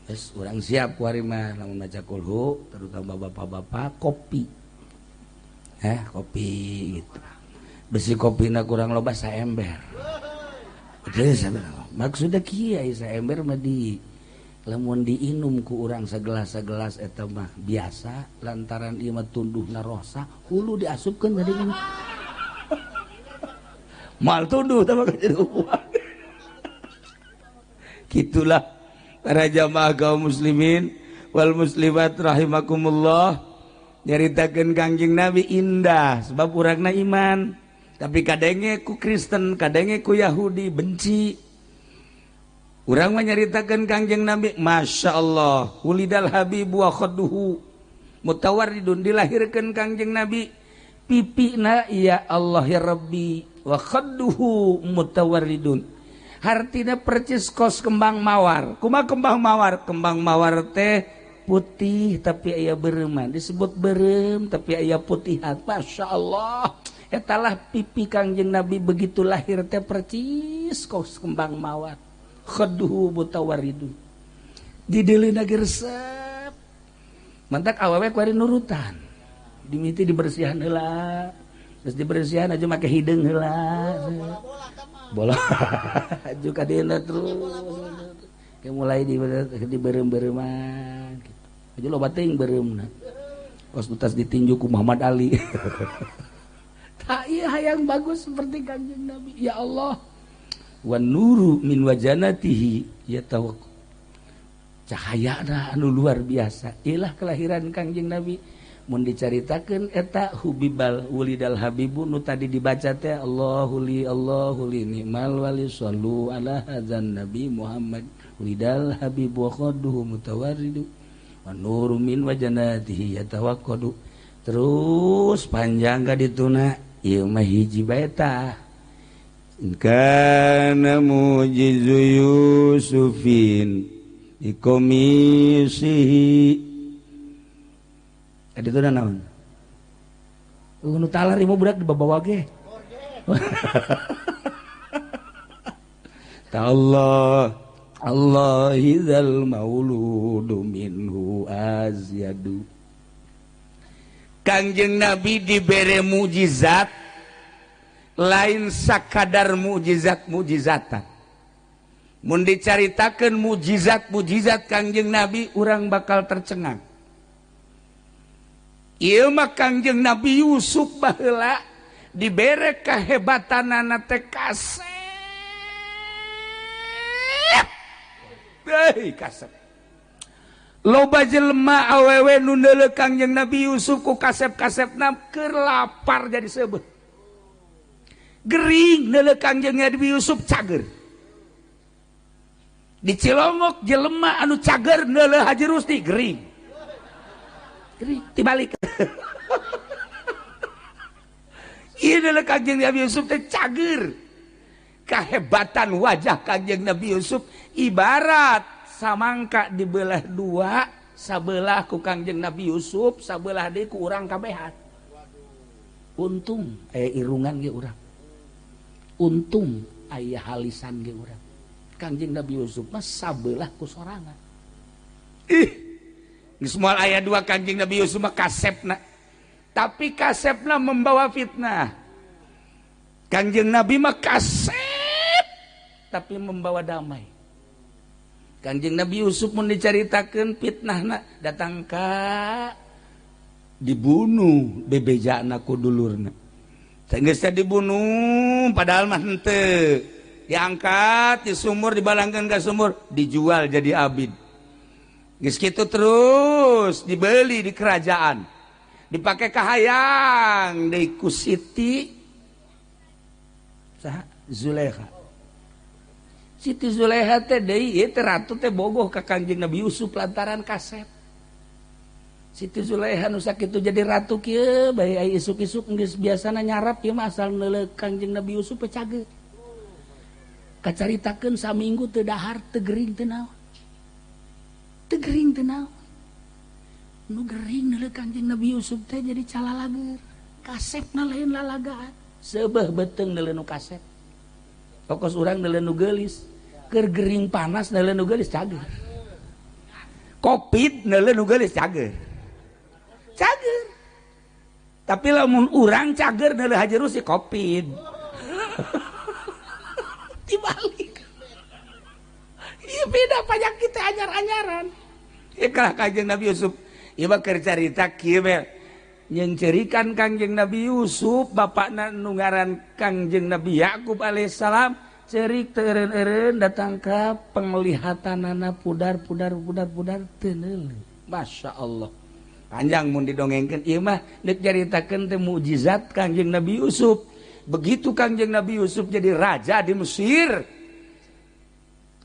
terus orang siap kuari mah lamun maca kulhu terutama bapak-bapak kopi gitu besi kopina kurang loba saember maksudnya kieu saember mah di lamun diinum ku urang sagelas eta mah biasa lantaran ieu mah tunduhna rosa hulu diasupkeun jadi mal tunduh teh mah jadi uang gitulah para jamaah kaum muslimin wal muslimat rahimakumullah nyaritakeun Kangjeng Nabi indah sebab urangna iman tapi kadenge ku Kristen kadenge ku Yahudi benci urang mah nyaritakeun Kangjeng Nabi Masya Allah ulidal habibu wa khadduhu mutawarridun dilahirkeun Kangjeng Nabi pipina ya Allah ya Rabbi wa khadduhu mutawarridun hartina percis kos kembang mawar kumaha kembang mawar teh putih tapi aya bereuman disebut berem tapi aya putihan Masya Allah etalah pipi Kangjeng Nabi begitu lahir teh percis kos kembang mawar khadduhu mutawarridun dideulina ge resep mantak awewe kuari nurutan dimiti dibersihan heula terus dibersihan aja make hideung heula bola juga dina terus kayak mulai di berem-bereman gitu. Aja lo bating beremna kos utas ditinju ku Muhammad Ali tak iya hayang bagus seperti Kanjeng Nabi ya Allah wan nuru min wajanatihi ya tahu cahaya anu luar biasa ilah kelahiran Kanjeng Nabi mun dicaritakeun eta hubibal wulidal habibu nu tadi dibaca teh Allahu li ni'mal wali sallu ala hadzan nabi Muhammad wulidal habibu khadduhu mutawarridu wa nuru min wajanatihi yatawaqqadu terus panjang ka dituna ieu mah hiji bae tah kana mujizu yusufin ikomisihi ada itu dah naon. Nu talar ieu budak dibawa ge. Ta Allah idzal mauludu minhu azyadu. Kangjeng Nabi dibere mukjizat lain sakadar mukjizat-mukjizatan. Mun dicaritakeun mukjizat-mukjizat Kangjeng Nabi urang bakal tercengang. Ieu mah Kangjeng Nabi Yusuf baheula dibere kahebatanana teh kasep. Kasep. Loba jelema awewe nu neuleuh Kangjeng Nabi Yusuf ku kasep-kasepna keur lapar jadi seubeuh. Gering neuleuh Kangjeng Nabi Yusuf cager. Di Cilongok jelema anu cager neuleuh Haji Rusti gering. Dibalik ieu adalah Kangjeng Nabi Yusuf teh cager kahebatan wajah Kangjeng Nabi Yusuf ibarat samangka dibelah dua sabelah ku Kangjeng Nabi Yusuf sabelah deui ku urang kabehan untung aya irungan ge urang, untung aya halisan ge urang. Kangjeng Nabi Yusuf mah sabelah ku sorangan. Geus moal aya dua Kangjeng Nabi Yusuf mah kasepna, tapi kasepna membawa fitnah. Kangjeng Nabi mah kasep tapi membawa damai. Kangjeng Nabi Yusuf mun dicaritakeun fitnahna datang ka dibunuh bebejana ku dulurna. Geus dibunuh padahal mah henteu. Diangkat di sumur, dibalangkeun ka sumur, dijual jadi abid. Geus kitu terus dibeli di kerajaan. Dipake kahayang deui ku Siti saha Zulekha. Siti Zulekha teh deui ieu teh ratu teh bogoh ka Kangjeng Nabi Yusuf lantaran kasep. Siti Zulekha nu sakitu jadi ratu kieu bae aya isuk-isuk geus biasana nyarap ieu mah asal neuleuk Kangjeng Nabi Yusuf teh cageut. Kacaritakeun saminggu teu dahar teu gering teu naon. Teu gering teu naon. Nu gering neuleuk Kangjeng Nabi Yusuf teh jadi calalager. Kasepna lain lalagaan. Seubeuh beuteung neuleun nu kasep. Pokos urang neuleun nu geulis. Keur gering panas neuleun nu geulis cager. Covid neuleun nu geulis cager. Cager. Tapi lamun urang cager neuleun hajeru si Covid. Dibalik. Iya beda penyakit teh anyar-anyaran. Iklah Kangjeng Nabi Yusuf. Ieu mah keur carita kieu we. Nyencerikan Kangjeng Nabi Yusuf bapakna nu ngaran Kangjeng Nabi Yakub alaihissalam cerik teureun-eureun datang ka penglihatanana pudar teu neuleun. Masya Allah. Panjang mun didongengkeun ieu mah deuk caritakeun teh mukjizat Kangjeng Nabi Yusuf. Begitu Kangjeng Nabi Yusuf jadi raja di Mesir,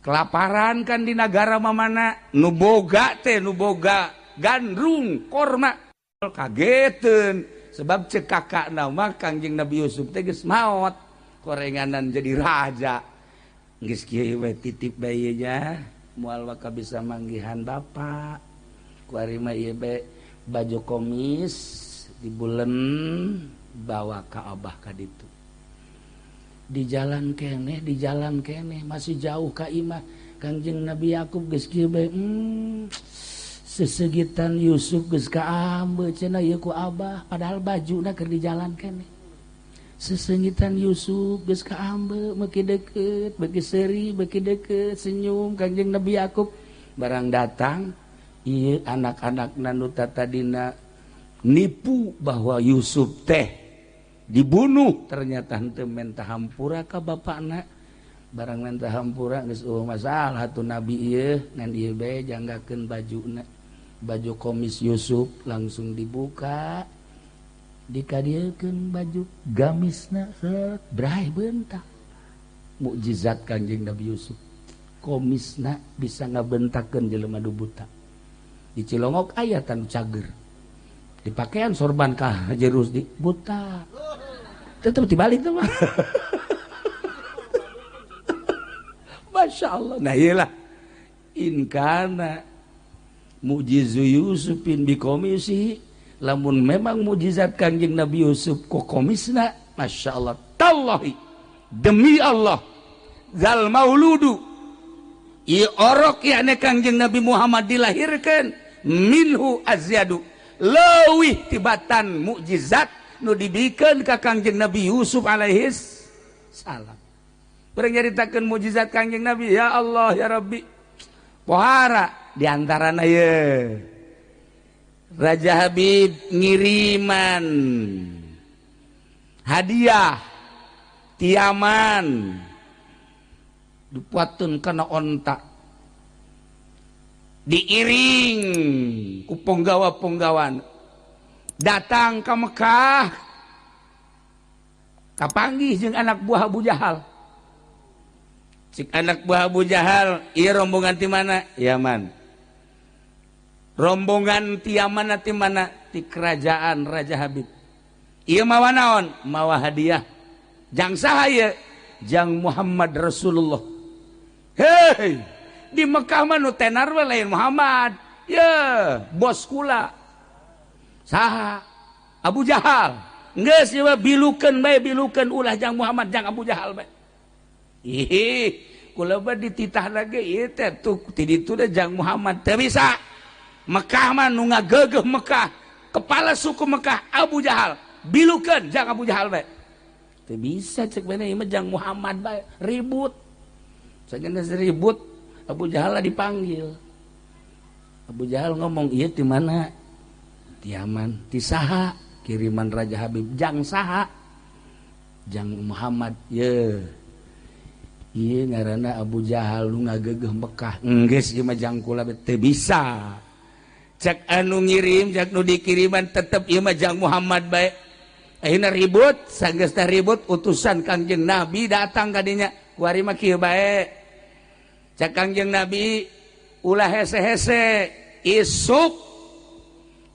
kelaparan kan di negara mamana, nuboga gandrung korma kageteun sebab cek kakak nama Kangjeng Nabi Yusuf teh geus maot korenganan jadi raja. Geus kieu we titip bayi nya moal maka bisa manggihan bapak. Kuari mah ieu be baju komis dibulen bawa ke abah ka ditu. Di jalan kene masih jauh ka imah Kangjeng Nabi Yakub geus kieu bae sesegitan Yusuf geus kaambe cenah ieu ku abah padahal bajuna keur di jalan kene. Sesengitan Yusuf geus kaambe beuki deukeut beuki seuri beuki deukeut senyum Kangjeng Nabi Yakub barang datang ieu anak-anakna nu tadina nipu bahwa Yusuf teh dibunuh ternyata henteu menta hampura ka bapakna barang menta hampura geus masalah atuh nabi ieu ngan ieu bae janggakeun bajuna baju komis Yusuf langsung dibuka dikadiekeun baju gamisna set braih beuntak mukjizat Kangjeng Nabi Yusuf komisna bisa ngabentakkeun jelema nu buta di Cilongok aya tanu cager di pakaian sorban kah jerus di buta tetap dibalik tuh mah. Masya Allah. Nah iyalah inkana mujizu Yusufin bi komisi lamun memang mujizat Kangjeng Nabi Yusuf ko komisna Masya Allah tallahi demi Allah zal mauludu ieu orok yakni Kangjeng Nabi Muhammad dilahirkan minhu azyadu leuwih tibatan mukjizat nu dibikeun ka Kangjeng Nabi Yusuf alaihis salam. Urang nyaritakeun mukjizat Kangjeng Nabi ya Allah ya Rabbi. Pohara di antarana ye Raja Habib ngiriman hadiah tiaman dipuatkeun kana onta diiring ku penggawa-penggawan datang ke Mekah kapanggih jeung anak buah Abu Jahal. Cik anak buah Abu Jahal ieu rombongan ti mana? Yaman. Rombongan ti Yaman ti mana? Ti kerajaan Raja Habib. Ieu mawa naon? Mawa hadiah. Jang saha ieu? Jang Muhammad Rasulullah. Hei, di Mekah mah nu tenar we lain Muhammad. Ye, bos kula. Saha? Abu Jahal. geus ieu bilukeun bae bilukeun ulah jang Muhammad jang Abu Jahal bae. Ih, kula bade dititah lagi ieu teh tuh ti ditu teh jang Muhammad teu bisa. Mekah mah nu ngageugeuh Mekah, kepala suku Mekah Abu Jahal, bilukeun jang Abu Jahal bae. Teu bisa cek bener ieu mah jang Muhammad bae, ribut. Sageus ribut, Abu Jahal dipanggil. Abu Jahal ngomong, "Ieu di mana?" "Di Yaman." "Ti saha?" "Kiriman Raja Habib." "Jang saha?" "Jang Muhammad." "Ye. Ieu ngaranna Abu Jahal nu ngageugeuh Mekah." "Enggeus ieu mah jang kula teu bisa." Cek anu ngirim, cek nu dikiriman tetep ieu mah jang Muhammad bae. Ayeuna ribut, sanggeus teh ribut utusan Kangjeng Nabi datang ka dinya. Kuari mah kieu bae. Cek Kangjeng Nabi ulah hese-hese isuk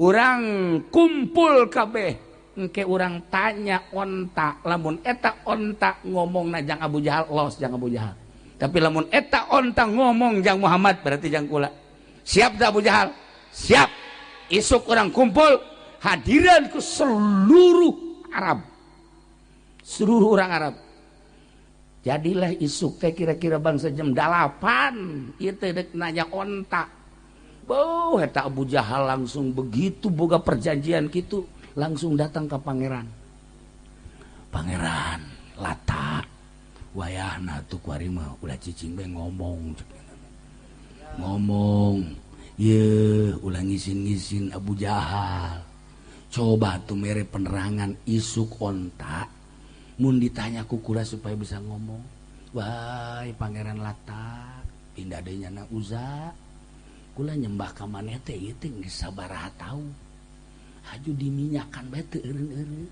urang kumpul kabeh engke urang tanya onta lamun eta onta ngomong jang Abu Jahal los jang Abu Jahal tapi lamun eta onta ngomong jang Muhammad berarti jang kula. Siap dah Abu Jahal? Siap. Isuk urang kumpul hadiran ku seluruh Arab, seluruh orang Arab. Jadilah isuk teh kira-kira bangsa jam 8 ieu teh dek nanya onta. Boh eta Abu Jahal langsung begitu boga perjanjian kitu langsung datang ke pangeran. "Pangeran, lata wayahna tuh kuari mah ulah cicing bae ngomong." Ngomong, "Ye, ulah ngisin-ngisin Abu Jahal. Coba tuh mere penerangan isuk onta. Mun ditanya ku kula supaya bisa ngomong. Wah, pangeran Latak, pindah deui nyana Uza. Kula nyembah ka maneh teh ieu teh geus sabaraha tahu. Haju diminyakan bae teu eureun-eureun.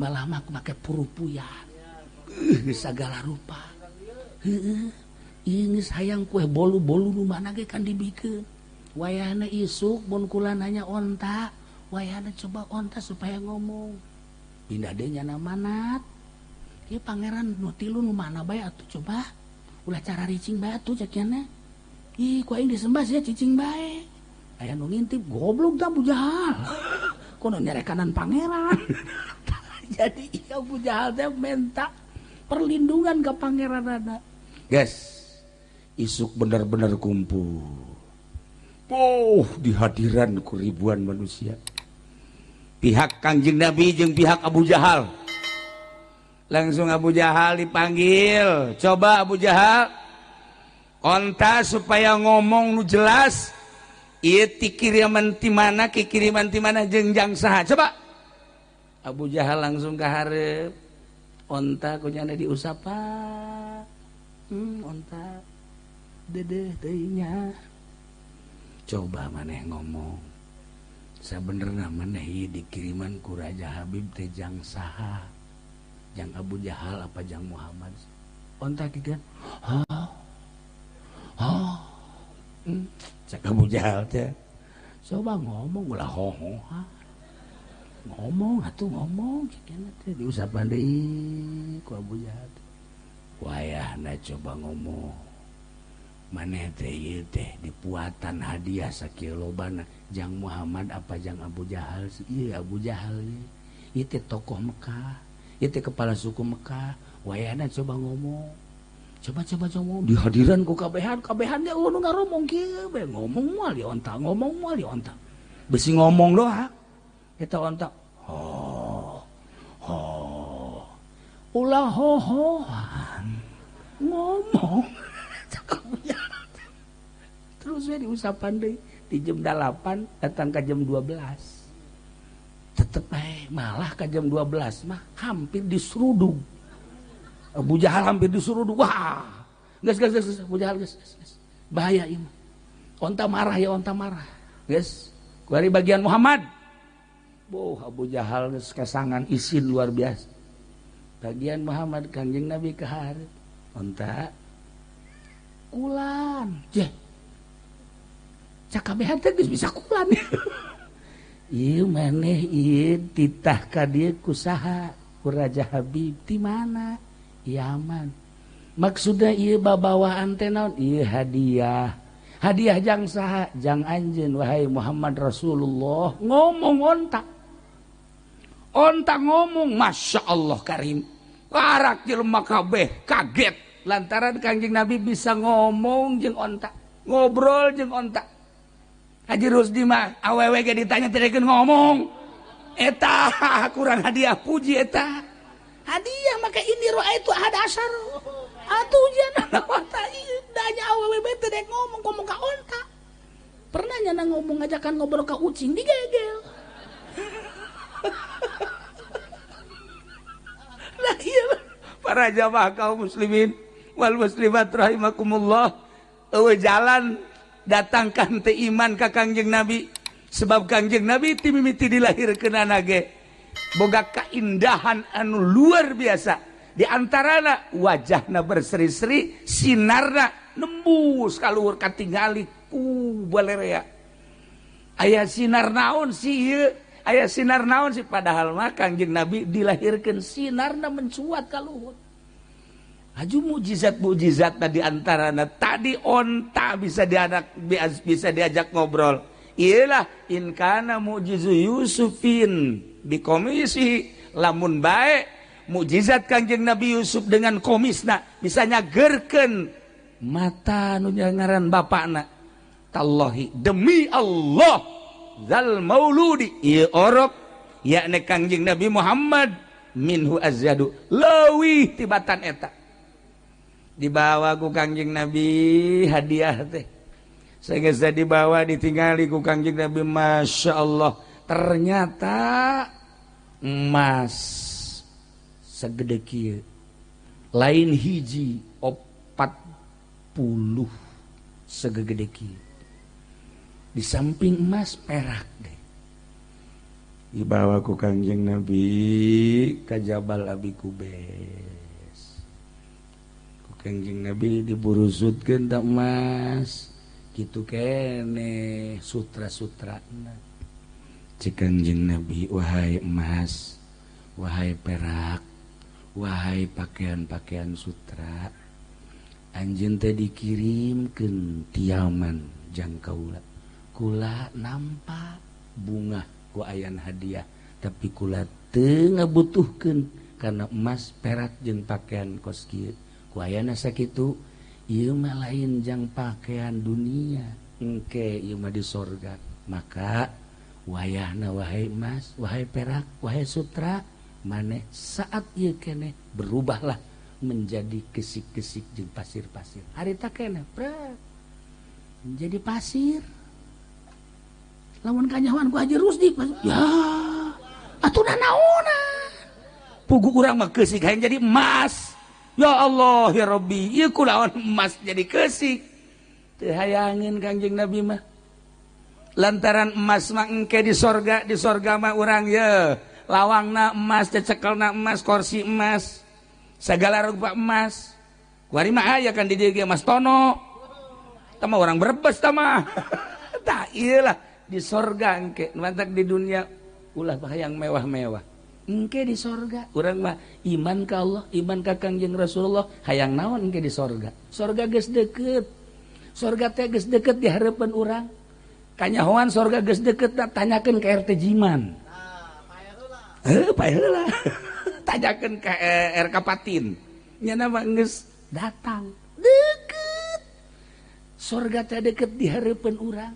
Malah mah make purupuyan. Sagala rupa. Heeh. Ieu geus hayang kue bolu-bolu nu mana ge kan dibikeun. Wayahna isuk mun kula nanya onta, wayahna coba onta supaya ngomong. Pindah deui nyana Manat. Ieu pangeran nu tilu nu mana bae atuh coba. Ulah cara ricing bae atuh cekiana. Ih, ku aing disembah sia cicing bae. Aya nu ngintip goblok da Abu Jahal. Kono nyarekanan pangeran. Jadi ieu Abu Jahal teh minta perlindungan ke pangeranana. Guys, isuk benar-benar kumpul. Oh, di hadiran ku ribuan manusia. Pihak Kangjeng Nabi jeung pihak Abu Jahal. Langsung Abu Jahal dipanggil. Coba Abu Jahal onta supaya ngomong nu jelas. Ieu ti kiriman ti mana, kiriman ti mana jeung jang saha. Coba. Abu Jahal langsung ka hareup. Onta kunyana diusapa. Onta dedeh teuing nya. Coba maneh ngomong. Sabenerna maneh ieu dikiriman ku Raja Habib teh jang saha? Jang Abu Jahal apa jang Muhammad? Onta kieu. Cak Abu Jahal teh. Coba ngomong ulah hohohan. Ngomong atuh ngomong cekeuna teh diusapan deui ku Abu Jahal. Wayahna coba ngomong. Maneh teh ieu teh dipuatan hadiah sakieu lobana jang Muhammad apa jang Abu Jahal? Ieu Abu Jahal ieu teh tokoh Mekah, ieu teh kepala suku Mekah. Wayahna coba ngomong. Coba ngomong di hadiran ku kabehan teh nu ngaromong kieu bae ngomong moal di onta, ngomong moal di onta. Besi ngomong doang. Eta onta. Ulah hohohan. Ngomong. Terus we diusapan deui di jam 8 datang ke jam 12. Tetep bae malah ke jam 12 mah hampir diseruduk. Abu Jahal hampir diseruduk. Wah. Geus Abu Jahal geus. Bahaya ieu mah. Onta marah ya onta marah. Geus. Kuari bagian Muhammad. Boh Abu Jahal geus kasangan isin luar biasa. Bagian Muhammad Kangjeng Nabi ka hareup. Onta kulan. Jeh. Cakabehan teh geus bisa kulan. Ieu maneh ieu titah ka dieu ku saha? Ku Raja Habib di mana? Yaman. Maksudna ieu babawaan teh naon? Ieu hadiah. Hadiah jang saha? Jang anjeun wahai Muhammad Rasulullah. Ngomong onta. onta ngomong, Masya Allah Karim, warak jelema kabeh kaget lantaran Kangjeng Nabi bisa ngomong jeung onta, ngobrol jeung onta. Haji Rusdi mah awewe ge ditanya tidak ngomong, eta kurang hadiah puji eta hadiah maka ini roa itu ada asar atuh jangan wata danya awewe bete dek ngomong ka onta. Pernah nyana ngomong ngajakan ngobrol ka ucing digegel. Lah iya para jamaah kaum muslimin wal muslimat rahimakumullah, eueuh jalan datangkan teh iman ka Kangjeng Nabi, sebab Kangjeng Nabi ti mimiti dilahirkeunana ge boga kaindahan anu luar biasa, di antarana wajahna berseri-seri, sinarna nembus kaluhur katingali ku balerea. Aya sinar naon sih ieu? Aya sinar naon sih, padahal mah Kangjeng Nabi dilahirkeun sinarna mencuat kaluhur. Aju mujizat-mujizat tadi antarana tadi onta bisa diajak ngobrol. Iyalah in kana mujizu Yusufin di komisi lamun bae mujizat Kangjeng Nabi Yusuf dengan komisna bisa nyagerkeun mata nu ngaran bapakna. Tallahi demi Allah zal mauludi ieu orok yakni Kangjeng Nabi Muhammad minhu azyadu leuwih tibatan eta. Dibawa ku Kangjeng Nabi hadiah teh. Sageus dibawa ditinggali ku Kangjeng Nabi, Masya Allah ternyata emas segede kieu lain hiji 40 segede kieu. Di samping emas perak deh. Dibawa ku Kangjeng Nabi ka Jabal Abi Kubais. Ku Kangjeng Nabi diburusutkeun da emas. Kitu kene sutra-sutrana. Cek Kangjeng Nabi, wahai emas, wahai perak, wahai pakaian-pakaian sutra, anjeun teh dikirimkeun ti Yaman jang kaula. Kula nampak bunga ku ayan hadiah, tapi kula teu ngabutuhkeun karena emas perak jeung pakaian kos kieu. Ku ayana sakitu ieu mah lain jang pakaian dunia, engke ieu mah di sorga. Maka wayahna wahai emas, wahai perak, wahai sutra, maneh saat ieu keneh berubahlah menjadi gesik-gesik jeung pasir-pasir. Harita keneh prak menjadi pasir. Lamun kanyawan ku Haji Rusdi, ya atuh naonan. Pugu urang mah keusik hayang jadi emas. Ya Allah ya Rabbi, ieu kunaon emas jadi keusik. Teu hayangin Kangjeng Nabi mah. Lantaran emas mah engke di sorga mah urang ye. Lawangna emas, cecekelna emas, kursi emas, segala rupa emas. Kuari mah aya kan di dieu ge emas tono. Tah mah urang Brebes tah mah. Tah ieu lah di sorga engke mantak di dunia ulah hayang mewah-mewah engke di sorga. Urang mah iman ka Allah, iman ka Kangjeng Rasulullah, hayang naon engke di sorga. Sorga geus deukeut, sorga teh geus deukeut di hareupeun urang. Kanyahoan sorga geus deukeut, tanyakeun ka RT Jiman. Pae heula tanyakeun ka RK Patin nya mah geus datang deukeut. Sorga teh deukeut di hareupeun urang.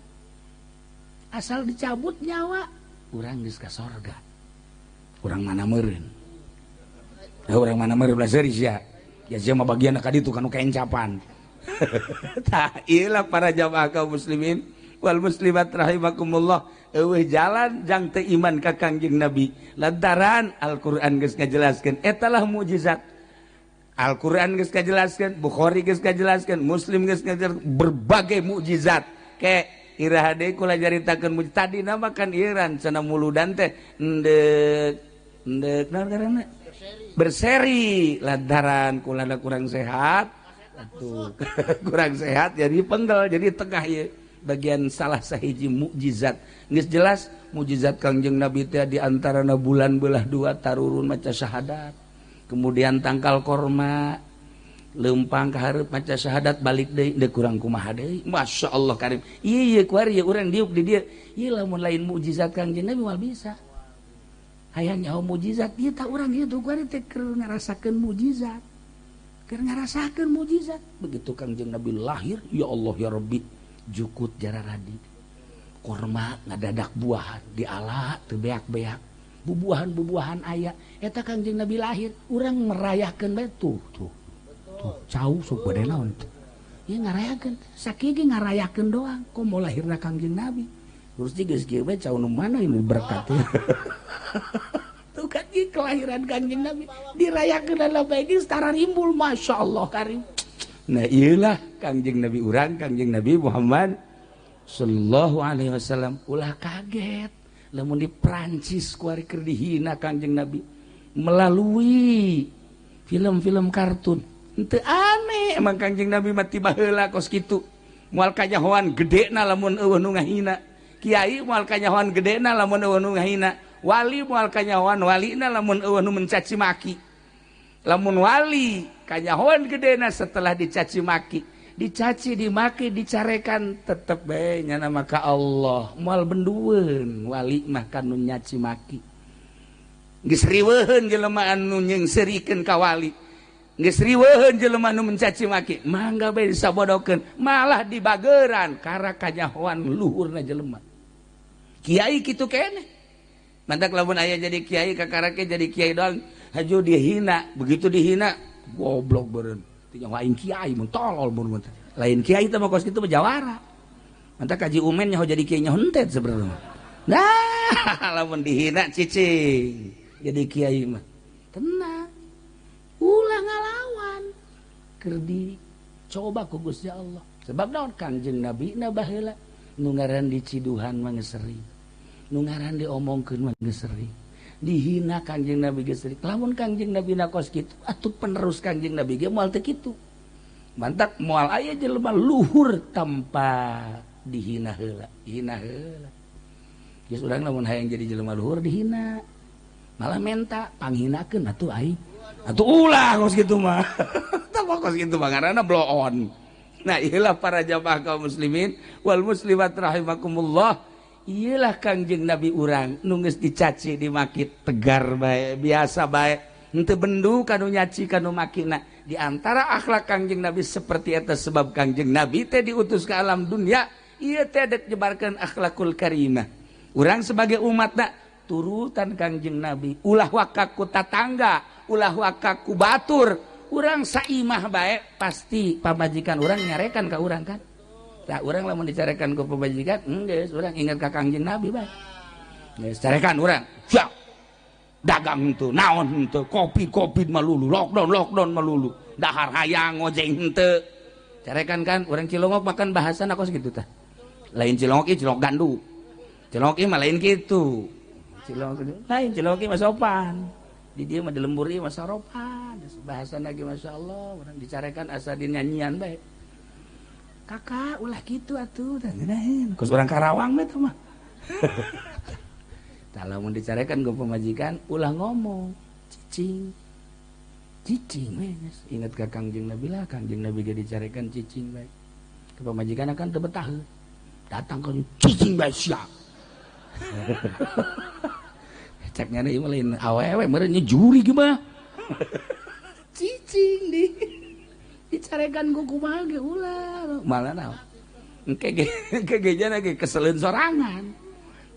Asal dicabut nyawa urang geus ka sorga. Urang mana meureun? Urang mana meureun belah seuri sia. Ya sia mah bagianna ka ditu kanu kaencapan. Tah ieu para jamaah kaum muslimin wal muslimat rahimakumullah, eueuh jalan jang teu iman ka Kangjeng Nabi lantaran Al-Qur'an geus ngajelaskeun eta lah mukjizat. Al-Qur'an geus ngajelaskeun, Bukhari geus ngajelaskeun, Muslim geus ngajelaskeun berbagai mukjizat. Ke iraha deui kula jaritakeun mujizat tadi nama kan ieuran cenah muludan teh endek naon ngaranna berseri lantaran kulana kurang sehat atuh kurang sehat jadi penggal jadi tengah ieu bagian salah sahiji mukjizat geus jelas mukjizat Kangjeng Nabi teh di antarana bulan belah 2 tarurun maca syahadat, kemudian tangkal korma lempang ka hareup maca syahadat balik deui deuk kurang kumaha deui. Masya Allah Karim. Ieu kuari urang diuk di dieu. Ieu lamun lain mukjizat Kangjeng Nabi moal bisa. hayang nyaho mujizat ieu tah urang hidup gua teh keur ngarasakeun mujizat. Keur ngarasakeun mujizat. Begitu Kangjeng Nabi lahir, ya Allah ya Rabbi, jukut jararadi. Korma ngadadak buahan, diala teu beak-beak. Bubuahan-bubuahan aya. Eta Kangjeng Nabi lahir, urang merayakeun bae tuh. Cau sok bade naon teh. Ieu ngarayakeun, sakieu ge ngarayakeun doang. Komo lahirna Kangjeng Nabi. Terus geus kieu bae cau nu mana ini berkat. Tuh kan kelahiran Kangjeng Nabi dirayakeun ala bae geus tara rimbul masyaallah karim. Nah ieulah Kangjeng Nabi urang Kangjeng Nabi Muhammad sallallahu alaihi wasallam ulah kaget lamun di Prancis kuari keur dihina Kangjeng Nabi melalui film-film kartun. Henteu aneh emang Kangjeng Nabi mati baheula kos kitu. Moal kanyahoan gedena lamun eueuh nu ngahina. Kiai moal kanyahoan gedena lamun eueuh nu ngahina. Wali moal kanyahoan walina lamun eueuh nu mencaci maki. Lamun wali kanyahoan gedena setelah dicaci maki, dicaci dimaki dicarekan tetep bae nyana maka Allah. Moal bendueun wali mah kanu nyaci maki. Geus riweuheun jelema anu nyeungseurikeun ka wali. Geus riweuheun jelema anu mencaci maki, mangga bae disabodokeun, malah dibageuran kara kanyahoan luhurna jelema. Kiai kitu keneh. Mantak lamun aya jadi kiai kakarake jadi kiai doang haju dihina, begitu dihina goblok beureun. Teu lain kiai mun tolol mun lain kiai teh mah kos kitu jawara. Mantak Haji Umen nyaho jadi kiai nya henteu sebenarnya. Nah, lamun dihina cicing jadi kiai mah. Tenang. Ulah ngalawan. Keur dicoba ku Gusti Allah. Sebab naon Kangjeng Nabi na baheula nu ngaran diciduhan mah geus sering. Nu ngaran diomongkeun mah geus sering. Dihina Kangjeng Nabi geus sering. Lamun Kangjeng Nabi na kos kitu, atuh penerus Kangjeng Nabi ge moal teu kitu. Mantak moal aya jelema luhur tanpa dihina heula, hina heula. Geus urang lamun hayang jadi jelema luhur dihina. Malah menta panghinakeun atuh aing. Atuh ulah kos kitu mah. Tah kos kitu mah ngaranna blow on. Nah, iyalah para jamaah kaum muslimin wal muslimat rahimakumullah. Iyalah Kangjeng Nabi urang nu geus dicaci dimaki tegar bae, biasa bae. Henteu bendu kanu nyaci kanu makina. Di antara akhlak Kangjeng Nabi seperti eta sebab Kangjeng Nabi teh diutus ke alam dunia, ieu teh dijebarkeun akhlakul karimah. Urang sebagai umatna turutan Kangjeng Nabi, ulah wakaku tatangga, ulah wakaku batur, urang saimah bae pasti pamajikan urang nyarekan ka urang kan. Tah urang lamun dicarekan ku pamajikan, geus urang ingat ka Kangjeng Nabi bae. Geus carekan urang, siap. Dagang henteu, naon henteu, kopi malulu, lockdown malulu. Dahar hayang ngojeng henteu. Carekan kan urang Cilongok makan bahasana kos kitu tah. Lain Cilongok ieu Cilongok gandu. Cilongok ieu mah lain kitu. Cilongok lain Cilongok ieu mah sopan. Di dieu mah di lembur ieu mah saropan. Bahasana ge masyaallah, urang dicarekan asa dinyanyian bae. Kakak ulah gitu atuh tah ngeunaheun. Kus urang Karawang mah teh mah. Tah lamun dicarekan ku pamajikan ulah ngomong cicing. Cicing we geus inget ka Kangjeng Nabi lah, Kangjeng Nabi ge dicarekan cicing bae. Ke pamajikan akan teu betah. Datang ka cicing bae sia. Ceknya ieu mah lain awewe meureun nya juri ge mah. Cicing di dicarekan ku kumaha ge ulah malah naon engke gejana ge keseleun sorangan.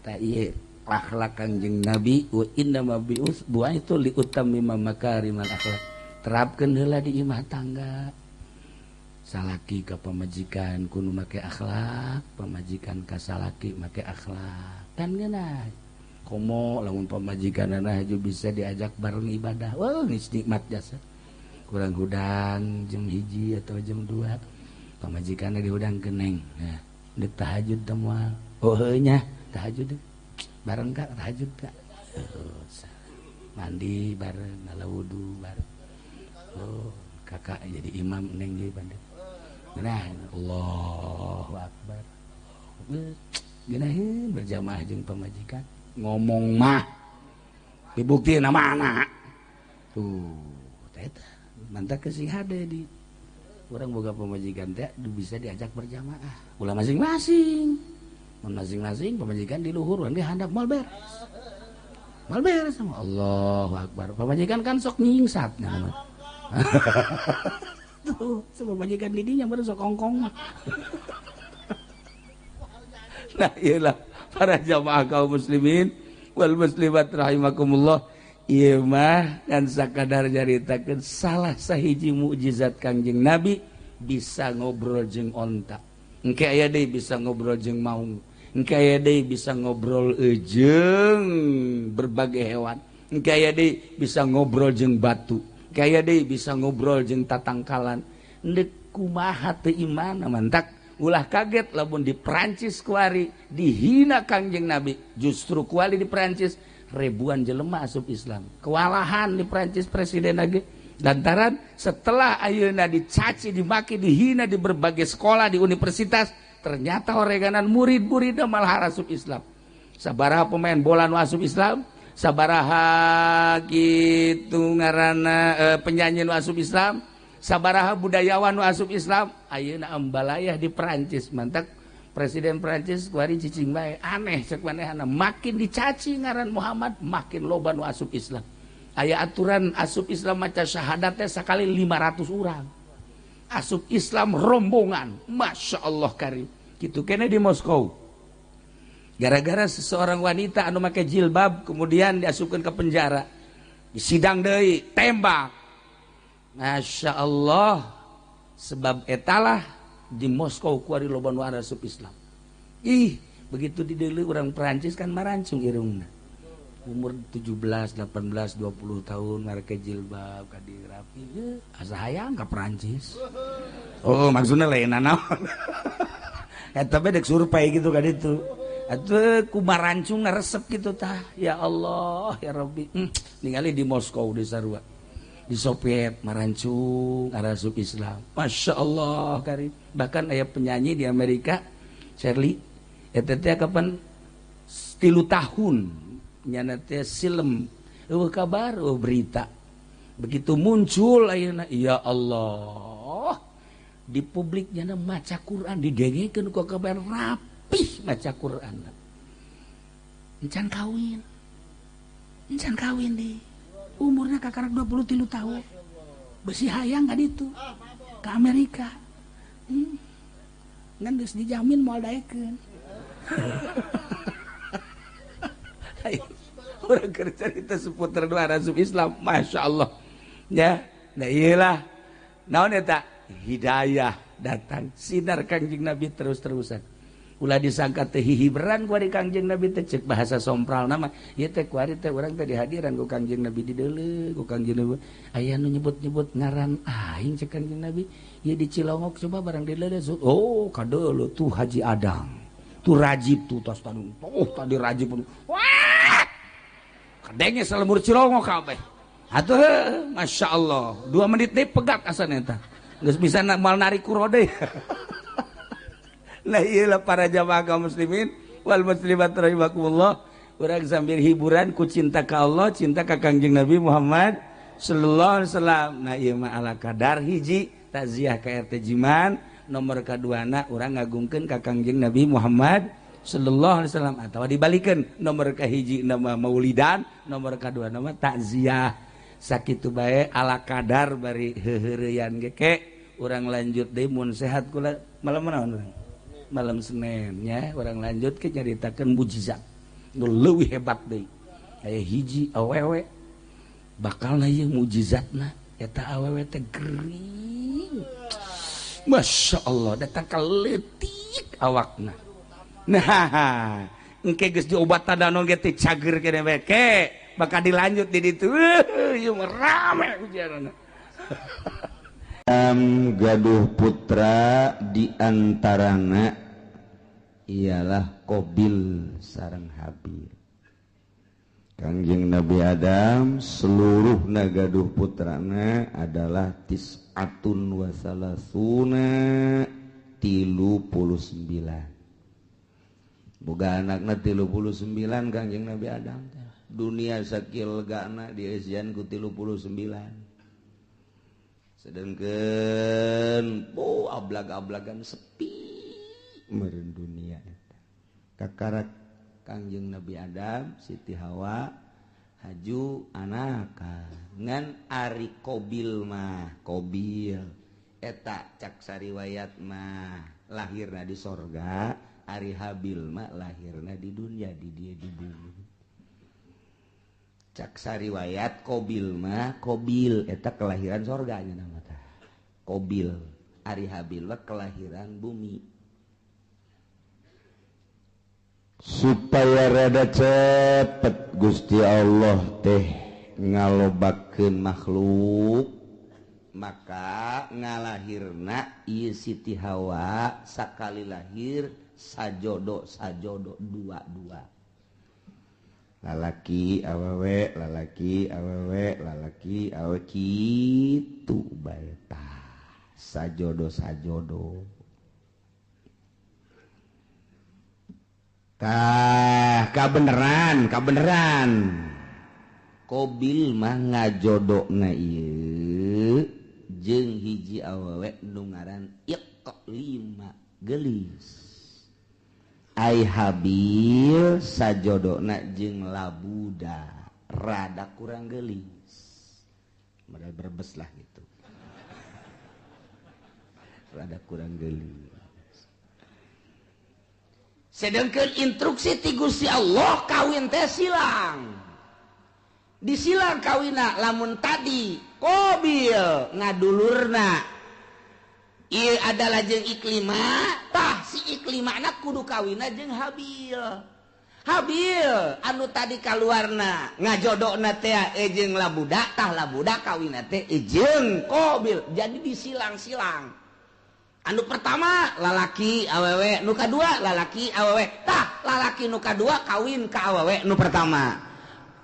Tah ieu akhlak Kangjeng Nabi wa inna ma bi'us buah itu li utammima makarimal akhlak. Terapkeun heula di imah tangga. Salaki ka pamajikan kudu make akhlak, pamajikan ka salaki make akhlak. Kan geunah. Komo lamun pamajikanana haju bisa diajak bareng ibadah. Wah, nikmat jasa. Kurang hudang jam 1 atau jam 2 pamajikanna dihudang keneng. Nah, deuk tahajud teh moal. Oh heuh nya tahajud deh. Bareng Kak tahajud Kak. Mandi bareng, ngala wudu bareng. Oh, kakak jadi imam neng jadi bandel. Nah, Allahu Akbar. Geunaheun berjamaah jeung pamajikan. Ngomong mah dibuktiina mana? Tuh, eta mantak ke sing hade di urang boga pamajikan teh bisa diajak berjamaah. Ulah masing-masing. Mun masing-masing pamajikan di luhur urang ge handap moal beres. mal beres sama Allahu Akbar pamajikan kan sok nyingsat nah tuh sama majikan didinya baru sok kongkong mah nah iyalah para jamaah kaum muslimin wal muslimat rahimakumullah ieu mah kan sakadar nyaritakeun salah sahiji mukjizat Kangjeng Nabi bisa ngobrol jeung onta engke aya deui bisa ngobrol jeung maung engke aya deui bisa ngobrol jeung berbagai hewan engke aya deui bisa ngobrol jeung batu engke aya deui bisa ngobrol jeung tatangkalan endek kumaha teu iman mantak ulah kaget lamun di Perancis kuari dihina Kangjeng Nabi justru kuali di Perancis ribuan jelema asup Islam kewalahan di Perancis presiden lagi lantaran setelah ayeuna dicaci dimaki dihina di berbagai sekolah di universitas ternyata oreganan murid-murid malah asup Islam sabaraha pemain bola nu asup Islam sabaraha gitu ngaranna penyanyi nu asup Islam sabaraha budayawan nu asup Islam ayeuna ambalayah di Perancis mantak presiden Perancis kuari cicing bae aneh cek manehna makin dicaci ngaran Muhammad makin loba nu asup Islam aya aturan asup Islam maca syahadat teh sakali 500 urang asup Islam rombongan Masya Allah karim kitu kene di Moskow gara-gara seseorang wanita anu make jilbab kemudian diasupkeun ke penjara disidang deui tembak Masya Allah sebab etalah di Moskow kuari loba nu asup Islam begitu di deuleu urang Perancis kan marancung irungna umur 17, 18, 20 tahun ngareke jilbab kadi rapi asa hayang ka Perancis oh maksudna lain naon eta bae dek survei gitu ka ditu atuh kumarancung ngaresep gitu tah ya Allah ya Rabbi ningali di Moskow di sarua di Soviet marancung arasup Islam Masya Allah karim bahkan aya penyanyi di Amerika Shirley eta teh kapan 3 tahun nyana teh silem kabar berita begitu muncul ayeuna ya Allah di publik nyana maca Quran didengekeun ku kabar rapih maca Quran encan kawin deh umurnya kakarak 23 tahun besi hayang gak itu ke Amerika ngan geus dijamin moal daekeun orang kerja kita seputar dua asup Islam Masya Allah ya nah iyalah naon eta hidayah datang sinar Kangjeng Nabi terus-terusan ulah disangka teh hihiberan ku ari Kangjeng Nabi teh ceuk bahasa sompral nama ieu teh kuari teh urang teh dihadiran ku Kangjeng Nabi di deuleu ku Kangjeng Nabi aya nu nyebut-nyebut ngaran aing cek Kangjeng Nabi ieu di Cilongok coba barang di deuleu oh kadeuleu tuh Haji Adang tuh Rajib tuh tos tadi oh tadi Rajib wah kadenge salemur Cilongok kabeh atuh Masya Allah 2 menit deui pegat asan eta geus bisa mal narik ku rode nah iyalah para jamaah kaum muslimin wal muslimat rahimakumullah urang sambil hiburan ku cinta ka Allah cinta ka Kangjeng Nabi Muhammad sallallahu alaihi wasallam nah ieu mah ala kadar hiji takziah ka RT Jiman nomor kaduana urang ngagungkeun ka Kangjeng Nabi Muhammad sallallahu alaihi wasallam atawa dibalikeun nomor kahiji nama maulidan nomor kadua nama takziah sakitu bae ala kadar bari heureuyan ge ke urang lanjut deui mun sehat kula malam naon urang malam Senin nya orang lanjut ke nyaritakeun mukjizat nu leuwih hebat deui aya hiji awewe bakalna ieu mukjizatna eta awewe teh gering Masya Allah datang ka leutik awakna nah engke geus diobat tadanon ge teh cager kene bae ke bakal dilanjut di ditu ieu mah rame ujarana gaduh putra diantarana ialah Qabil sareng Habil Kangjeng Nabi Adam seluruhna gaduh putrana adalah tis'atun wa salasuna 39 boga anakna 39 Kangjeng Nabi Adam dunia sakieu legana dieusian ku 39 sedengkeun ablag-ablagan sepi meureun dunia eta kakarak Kangjeng Nabi Adam Siti Hawa haju anak ngan Ari Qabil mah Qabil eta cak sariwayat mah lahirna di sorga, Ari Habil mah lahirna di dunia di dia di bumi. Cak sariwayat Qabil mah Qabil eta kelahiran sorga nya nama tah Qabil, Ari Habil mah kelahiran bumi. Supaya rada cepet Gusti Allah teh ngalobakeun makhluk, maka ngalahirna ieu Siti Hawa sakali lahir sajodo dua lalaki awewe lalaki awewe lalaki awe kitu bae tah sajodo tah kabeneran Qabil mah ngajodona ieu jeung hiji awewe nu ngaran Iqlima gelis. Ai Habil sajodona jeung Labuda rada kurang gelis. Modal berbes lah gitu. Rada kurang gelis. Sedangkan instruksi ti Gusti Allah kawin teh silang. Disilang kawina lamun tadi Qabil ngadulurna ieu adalah jeung Iklimah, tah si Iklimahna kudu kawina jeung Habil. Habil anu tadi kaluarna ngajodona teh jeung Labuda, tah Labuda kawina teh jeung Qabil. Jadi disilang-silang. Anu pertama lalaki awewe, nu kadua lalaki awewe. Tah lalaki nu kadua kawin ka awewe nu pertama.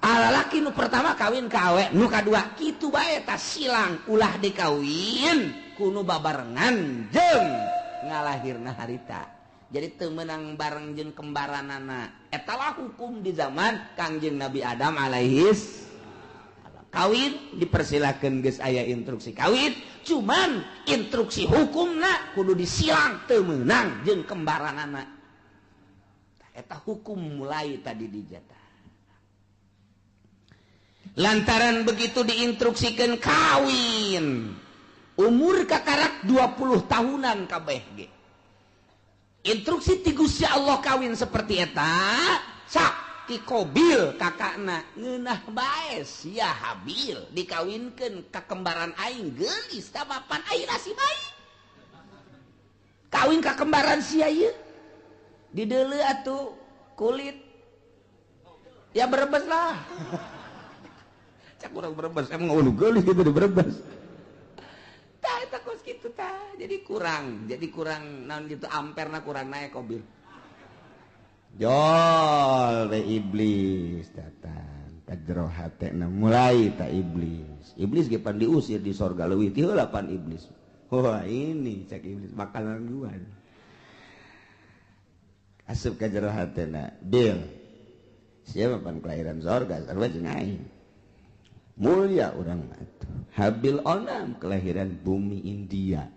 Lalaki nu pertama kawin ka awewe nu kadua. Kitu bae tah silang ulah dikawin kuno babarengan jeung ngalahirna harita. Jadi teu meunang bareng jeung kembaranana. Eta lah hukum di zaman Kangjeng Nabi Adam alaihis. Kawin dipersilakeun geus aya instruksi kawin, cuman instruksi hukumna kudu disilang teu meunang jeung kembaranana. Eta hukum mulai tadi dijatah. Lantaran begitu diinstruksikan kawin umur kakarak 20 tahunan kabeh ge. Instruksi ti Gusti Allah kawin seperti eta sak ti Qabil kakakna ngeunah bae sia Habil dikawinkeun ka kembaran aing geulis ka bapan aing nasi bae. Kawin ka kembaran sia ieu dideuleu atuh kulit ya berebes lah. Cak urang berebes emang ulu geulis gitu di berebes. Tah eta kos kitu tah. Jadi kurang naon gitu amperna kurang naik Qabil. Jol we iblis datang ka jero hatena mulai ta iblis. Iblis ge pan diusir di sorga leuwih ti heula pan iblis. Wah ini cak iblis makanan gua. Asup ka jero hatena, Bil. Siapa pan kelahiran sorga sarua jeung aing. Mulia orang atuh. Habil onam kelahiran bumi India.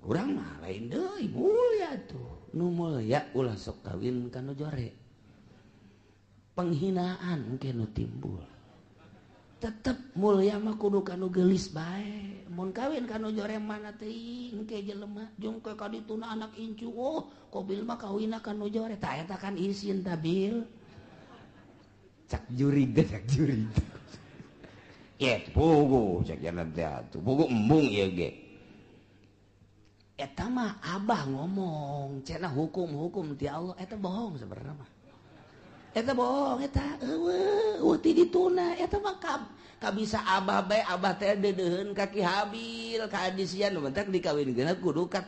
Urang mah lain deui mulia tuh. Nu mulia ulah sok kawin kanu jore. Penghinaan engke nu timbul. Tetep mulia mah kudu kanu geulis bae. Mun kawin kanu jore mana teuing engke jelema jeung ka dituna anak incu. Oh, Qabil mah kawinna kanu jore. Tah eta kan isin tah Bil. Cak jurig. Ya, pugu cek jalan teh pugu embung ieu ge. Eta mah Abah ngomong, cenah hukum-hukum ti Allah eta bohong sebenarnya mah. Eta bohong eta eueuh ti dituna eta mah kabisa Abah bae Abah teh deudeuheun ka Ki Habil ka adisian nu mentek dikawinkeun kudu ka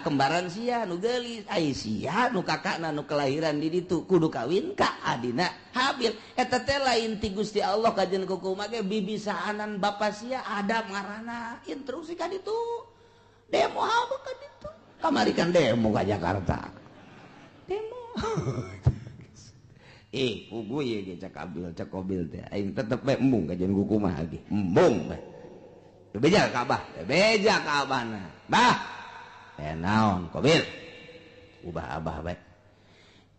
kembaran sia nu geulis ai sia nu kakakna nu kelahiran di ditu kudu kawin ka adina Habil. Eta teh lain ti Gusti Allah kajen kuku make bibisaanan bapa sia Adam ngaranna instruksi ka ditu demo hawa ka ditu kamari kan demo ka Jakarta demo pugu ye ge cak Qabil teh aing tetep bae embung kajen kuku mah ge embung bae beja ka Abahna bah naon Qabil ubah Abah bae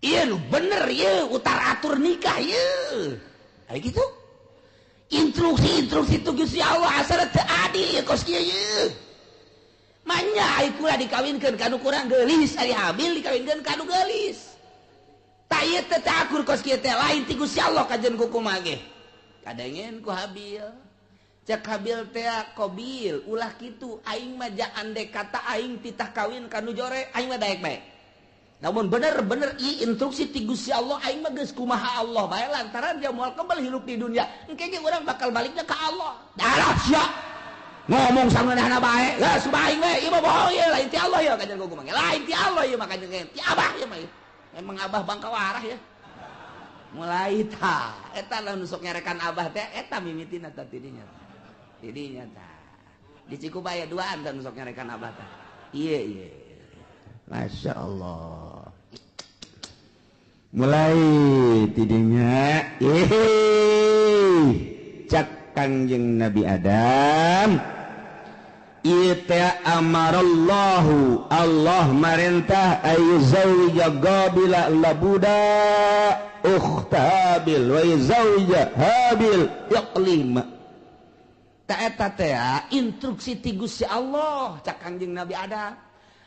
iya nu bener ya utar atur nikah ya kayak gitu instruksi itu Gusti Allah asal teu adil ya kos kieu ya manya ai kula dikawinkeun kanu kurang geulis ari habil dikawinkeun kanu geulis ta ieu teh akur kos kieu teh lain ti Gusti Allah kajen kukumaha ge kadengen ku habil cek habil teh qabil ulah kitu aing mah ja andai kata aing titah kawin kanu jore aing mah daek bae namun bener-bener instruksi ti Gusti Allah aing mah geus kumaha Allah bae lantaran dia moal kembali hidup di dunia engke ge urang bakal baliknya ka Allah darah sia ngomong samanehna bae geus baing we ieu mah bohong ieu lain ti Allah ya kajen kumaha lain ti Allah ieu mah kajen ti Abah ieu mah emang Abah bangka warah ya mulai ta eta lamun sok ngerekan Abah teh eta mimitina tah tidinya tah di Cikubaya duaan tah sok ngerekan Abah tah ieu Masya Allah mulai tidinya cak Kangjeng Nabi Adam ita amarallahu Allah marintah ayyuzawija Qabila labuda ukhtabil wa yuzawija Habil yaqlima ta eta teh instruksi ti Gusti Allah cak Kangjeng Nabi Adam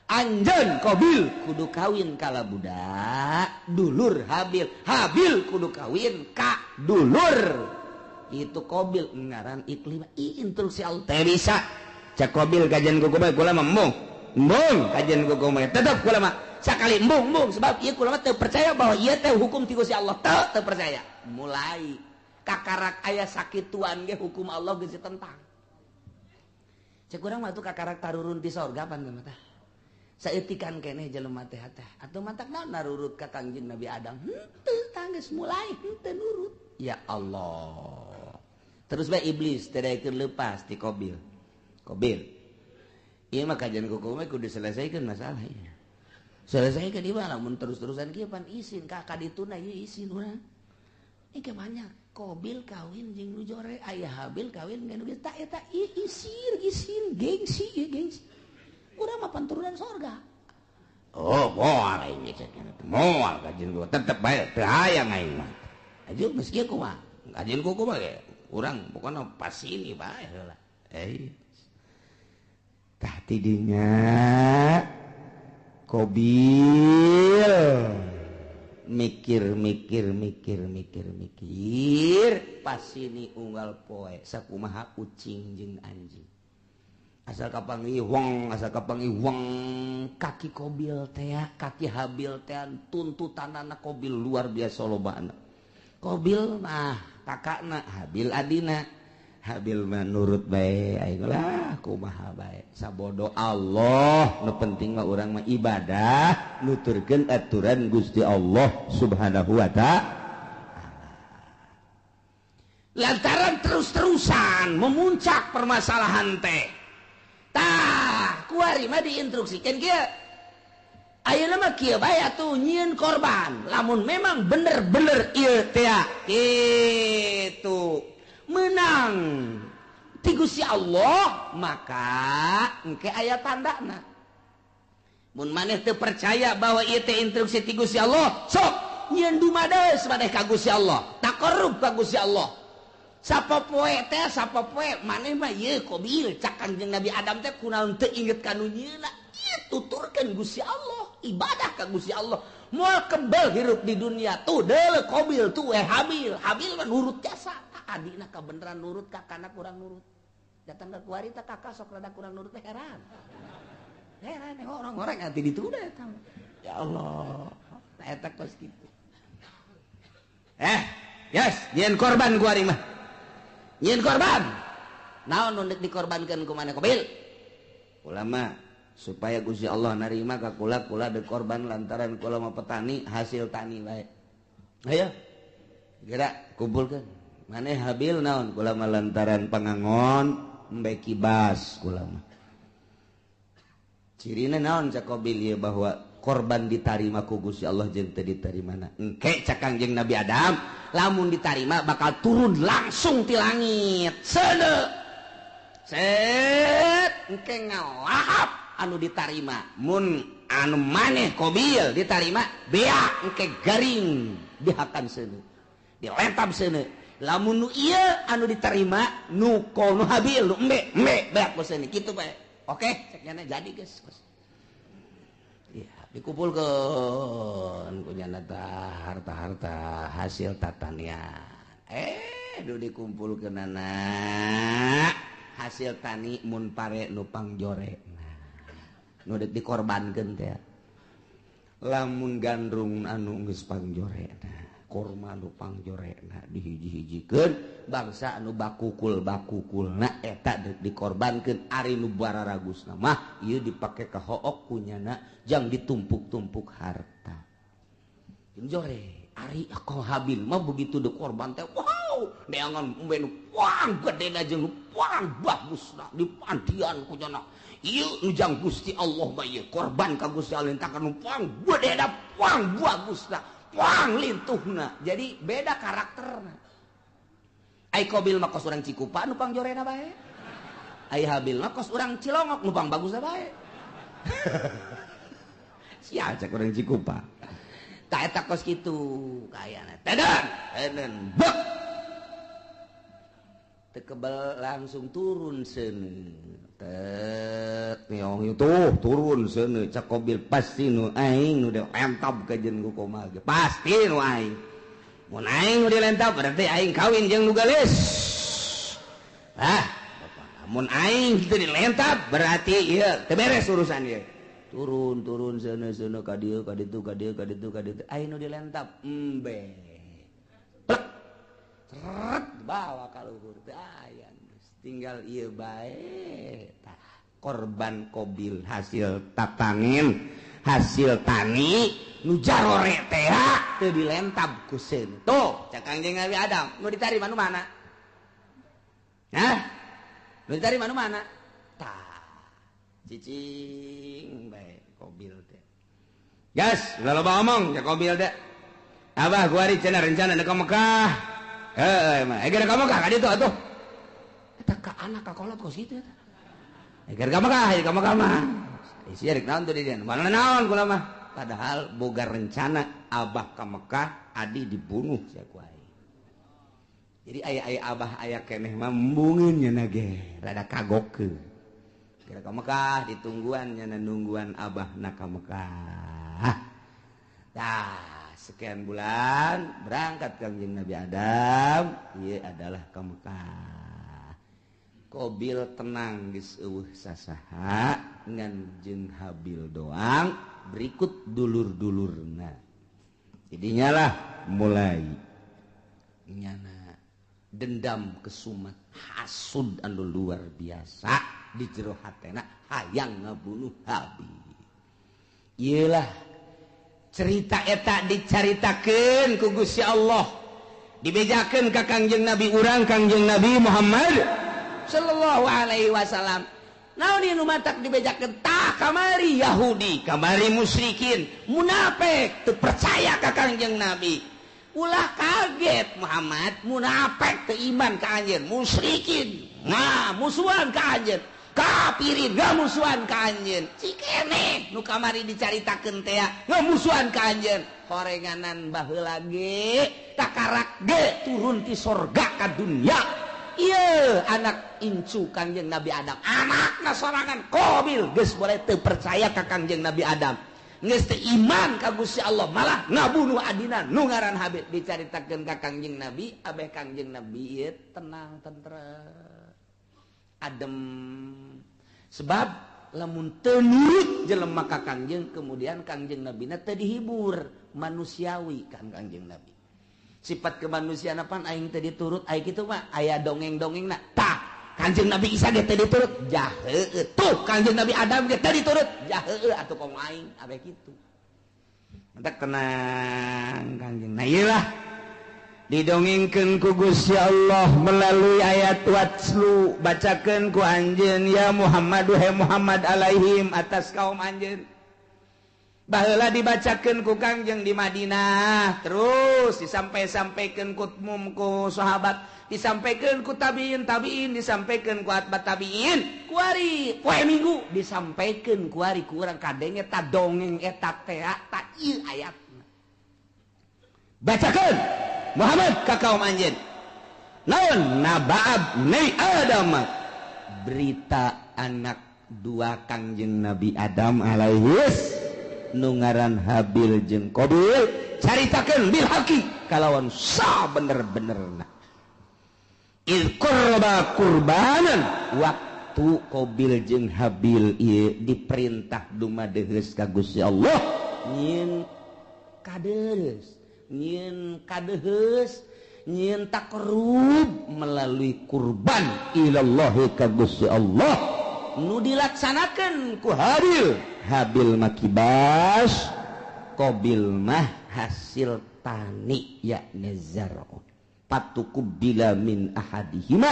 anjeun Qabil kudu kawin kala budak dulur Habil kudu kawin ka dulur itu Qabil ngaran iklim instruksi Allah teh bisa cak Qabil kajian kukumah kula mah embung kajian kukumah tetep kula mah sakali embung sebab ieu kula mah teu percaya bahwa ieu teh hukum ti Gusti Allah teu percaya mulai kakarak aya sakituan ge hukum Allah geus ditentang cek urang mah tuh kakarak tarurun di sorga pan mah tah saeutikan keneh jelema teh atuh mantak naon narurut ka Kangjeng Nabi Adam henteu tanggeus mulai henteu nurut ya Allah terus bae iblis tadaekeun leupas ti Qabil ieu mah kajian kukumah kudu selesaikeun masalah ieu selesaikeun ieu mah lamun terus-terusan kieu pan isin kakak dituna ieu isin urang engke banyak Qabil kawin jeung nu jore aya Habil kawin jeung nu geus ta eta isin gengsi ieu gengsi urang mah panturunan sorga oh moal aing cenah moal kajian gua tetep bae teu hayang aing mah ajeun geus kieu kumaha kajian kumaha ge urang pokona pas ini bae heula tah tidinya Qabil mikir pas ini unggal poe sakumaha ucing jeung anjing asal kapangiwang kaki Qabil teh kaki Habil teh tuntutanana Qabil luar biasa lobana Qabil mah kakakna Habil adina Habil mah nurut bae aing lah kumaha bae sabodo Allah nu penting mah urang mah ibadah nuturkeun aturan Gusti Allah Subhanahu wa ta'ala lantaran terus-terusan memuncak permasalahan teh tah kuari mah diinstruksikan kieu ayeuna mah kieu bae atuh nyieun korban lamun memang bener-bener ieu teh kitu menang ti Gusti Allah maka engke aya tandana mun maneh teu percaya bahwa ieu teh instruksi ti Gusti Allah sok nyieun dumadeus maneh ka Gusti Allah taqarrub ka Gusti Allah sapopoe maneh mah ieu Qabil cak Kangjeng Nabi Adam teh kunaon teu inget kanu nyieuna ieu tuturkeun Gusti Allah ibadah ka Gusti Allah moal kebal hirup di dunia tuh deuleu Qabil tuh Habil mah nurut jasa adina kabeneran nurut kakana kurang nurut datang ka kuari teh kakak sok rada kurang nurut teh heran orang-orang ati dituda eta ya Allah eta kos kitu nyieun korban kuari mah nyieun korban naon nu dikorbankeun ku maneh Qabil ulama supaya Gusti Allah narima ka kula deuk korban lantaran kula mah petani hasil tani bae ayo geura kumpulkeun maneh Habil naon kula mah lantaran pangangon embe kibas kula mah cirina naon cak Qabil ieu bahwa korban ditarima ku Gusti Allah jeung teu ditarimana engke cak Kangjeng Nabi Adam lamun ditarima bakal turun langsung ti langit seuneu set engke ngalahap anu ditarima mun anu maneh Qabil diterima beak engke garing dihakan seuneu dilentab seuneu lamun nu ieu anu diterima nu kono Habil nu embe beak seuneu kitu bae oke cek nya jadi geus ya dikumpulkeun kunyana harta-harta hasil tatanian nu dikumpulkeun anak hasil tani mun pare nu pangjore nu dikorbankeun teh lamun gandrung anu geus pangjorena kurma nu pangjorena dihiji-hijikeun bangsa anu bakukulna eta dikorbankeun ari nu bararagusna mah ieu dipake ka hook kunyana jang ditumpuk-tumpuk harta jore ari kau Habil mah begitu dikorban teh wow neangan umbe nu wang gedena jeung nu wang bagusna dipandian kunyana ieu nu jang Gusti Allah mah ieu korban ka Gusti Allah entakan nu wang gedena wang bagusna wang lintuhna jadi beda karakterna ai Qabil mah kos urang Cikupa nu pangjorena bae ai Habil mah kos urang Cilongok nu pang bagusna bae sia cek urang Cikupa tak eta kos kitu kayana teden bek teu kebal langsung turun seuneu tet neong itu turun seuneu cak Qabil pasti nu aing nu dilentab ka jeung ku kumaha ge pasti nu aing mun aing nu dilentab berarti aing kawin jeung nu gelis mun aing kitu dilentab berarti ieu teu beres urusan ieu turun seuneu ka dieu ka ditu aya nu dilentab embe plek ceret bawa ka luhur teh aya tinggal ieu bae tah korban Qabil hasil tatanin hasil tani nu jarore teh teu dilentab ku seuneu tuh cak Kangjeng Nabi Adam nu ditarima nu mana nu ditarima nu mana tah cicing bae Qabil teh gas udah loba ngomong cak Qabil teh abah gua ari cenah rencana ka Mekah mah eger ka Mekah ka ditu atuh eta ka anak ka kolot kos kitu eta eger ka Mekah mah isi rek naon tuh di dieu mana naon kula mah padahal boga rencana abah ka Mekah adi dibunuh sia ku aing jadi aya abah aya keneh mah embungeun nya ge rada kagokeun kira ka Mekah ditungguan nyana nungguan abah na ka Mekah dah sekian bulan berangkat Kangjeng Nabi Adam ieu adalah ka Mekah Qabil tenang geus eueuh sasaha ngan jeung Habil doang berikut dulur-dulurna jadinya lah mulai nyana dendam kesumat hasud anu luar biasa di jero hatena hayang ngabunuh Habil iyalah cerita eta dicaritakeun ku Gusti Allah dibejakeun ka Kangjeng Nabi urang Kangjeng Nabi Muhammad sallallahu alaihi wasallam naon ieu nu matak dibejakeun tah kamari Yahudi kamari musyrikin munafik teu percaya ka Kangjeng Nabi ulah kaget Muhammad munafik teu iman ka anjeun musyrikin musuhan ka anjeun kafirin ngamusuhan ka anjeun cikene nu kamari dicaritakeun teh ngamusuhan ka anjeun horenganan baheula ge takarak ge turun ti sorga ka dunya ieu anak incu Kangjeng Nabi Adam anakna sorangan Qabil geus boleh teu percaya ka Kangjeng Nabi Adam geus teu iman ka Gusti Allah malah ngabunuh adina nu ngaran Habil dicaritakeun ka Kangjeng Nabi abeh Kangjeng Nabi ieu tenang tentrem adem sebab lamun teu nurut jelema ka Kangjeng kemudian Kangjeng Nabi na teu dihibur manusiawi kan Kangjeng Nabi sifat kemanusiaan apaan aing teu diturut aya kitu mah aya dongeng-dongengna tah Kangjeng Nabi Isa ge teu diturut jah heueuh tuh Kangjeng Nabi Adam ge teu diturut jah heueuh atuh kong aing abeh kitu entek tenang Kangjeng nah ieulah didongengkeun ku Gusti Allah melalui ayat watslu bacakeun ku anjeun ya Muhammad wahai Muhammad alaihim atas kaum anjeun baheula dibacakeun ku Kangjeng di Madinah, terus disampaikan ku umum ku sahabat, disampaikan ku tabiin, disampaikan ku atbat tabiin, ku ari poe Minggu disampaikan ku ari ku urang kadenge ta dongeng eta teh ta ieu ayatna. Bacakeun Muhammad ka kaum anjeun. Naon naba'ab Nabi Adam, berita anak dua Kangjeng Nabi Adam alaihis nu ngaran Habil jeung Qabil, caritakeun bil haqi kalawan sa bener-benerna. Il qurba qurbanan, waktu Qabil jeung Habil ieu diperintah dumadeheus ka Gusti Allah nyin kadeheus nyin takrub melalui kurban ilallahi ka Gusti Allah nu dilaksanakeun ku Habil makibas, Qabil mah hasil tani yakni zar'u. Patukubila min ahadihima,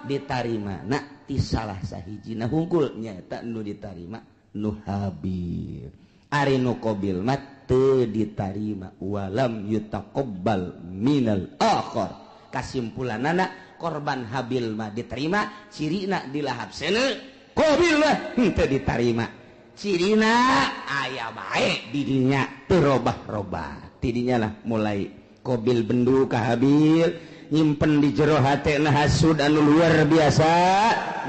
ditarima na ti salah sahijina hungkul nyata nu ditarima nu Habil. Ari nu Qabil mah teu ditarima walam yutaqabbal minal akhar. Kasimpulanana korban Habil mah diterima, cirina dilahap seuneu, Qabil mah teu ditarima. Cirina aya bae di dinya teu robah-robah. Tidinya lah mulai Qabil bendu ka Habil, nyimpen di jero hatena hasud anu luar biasa,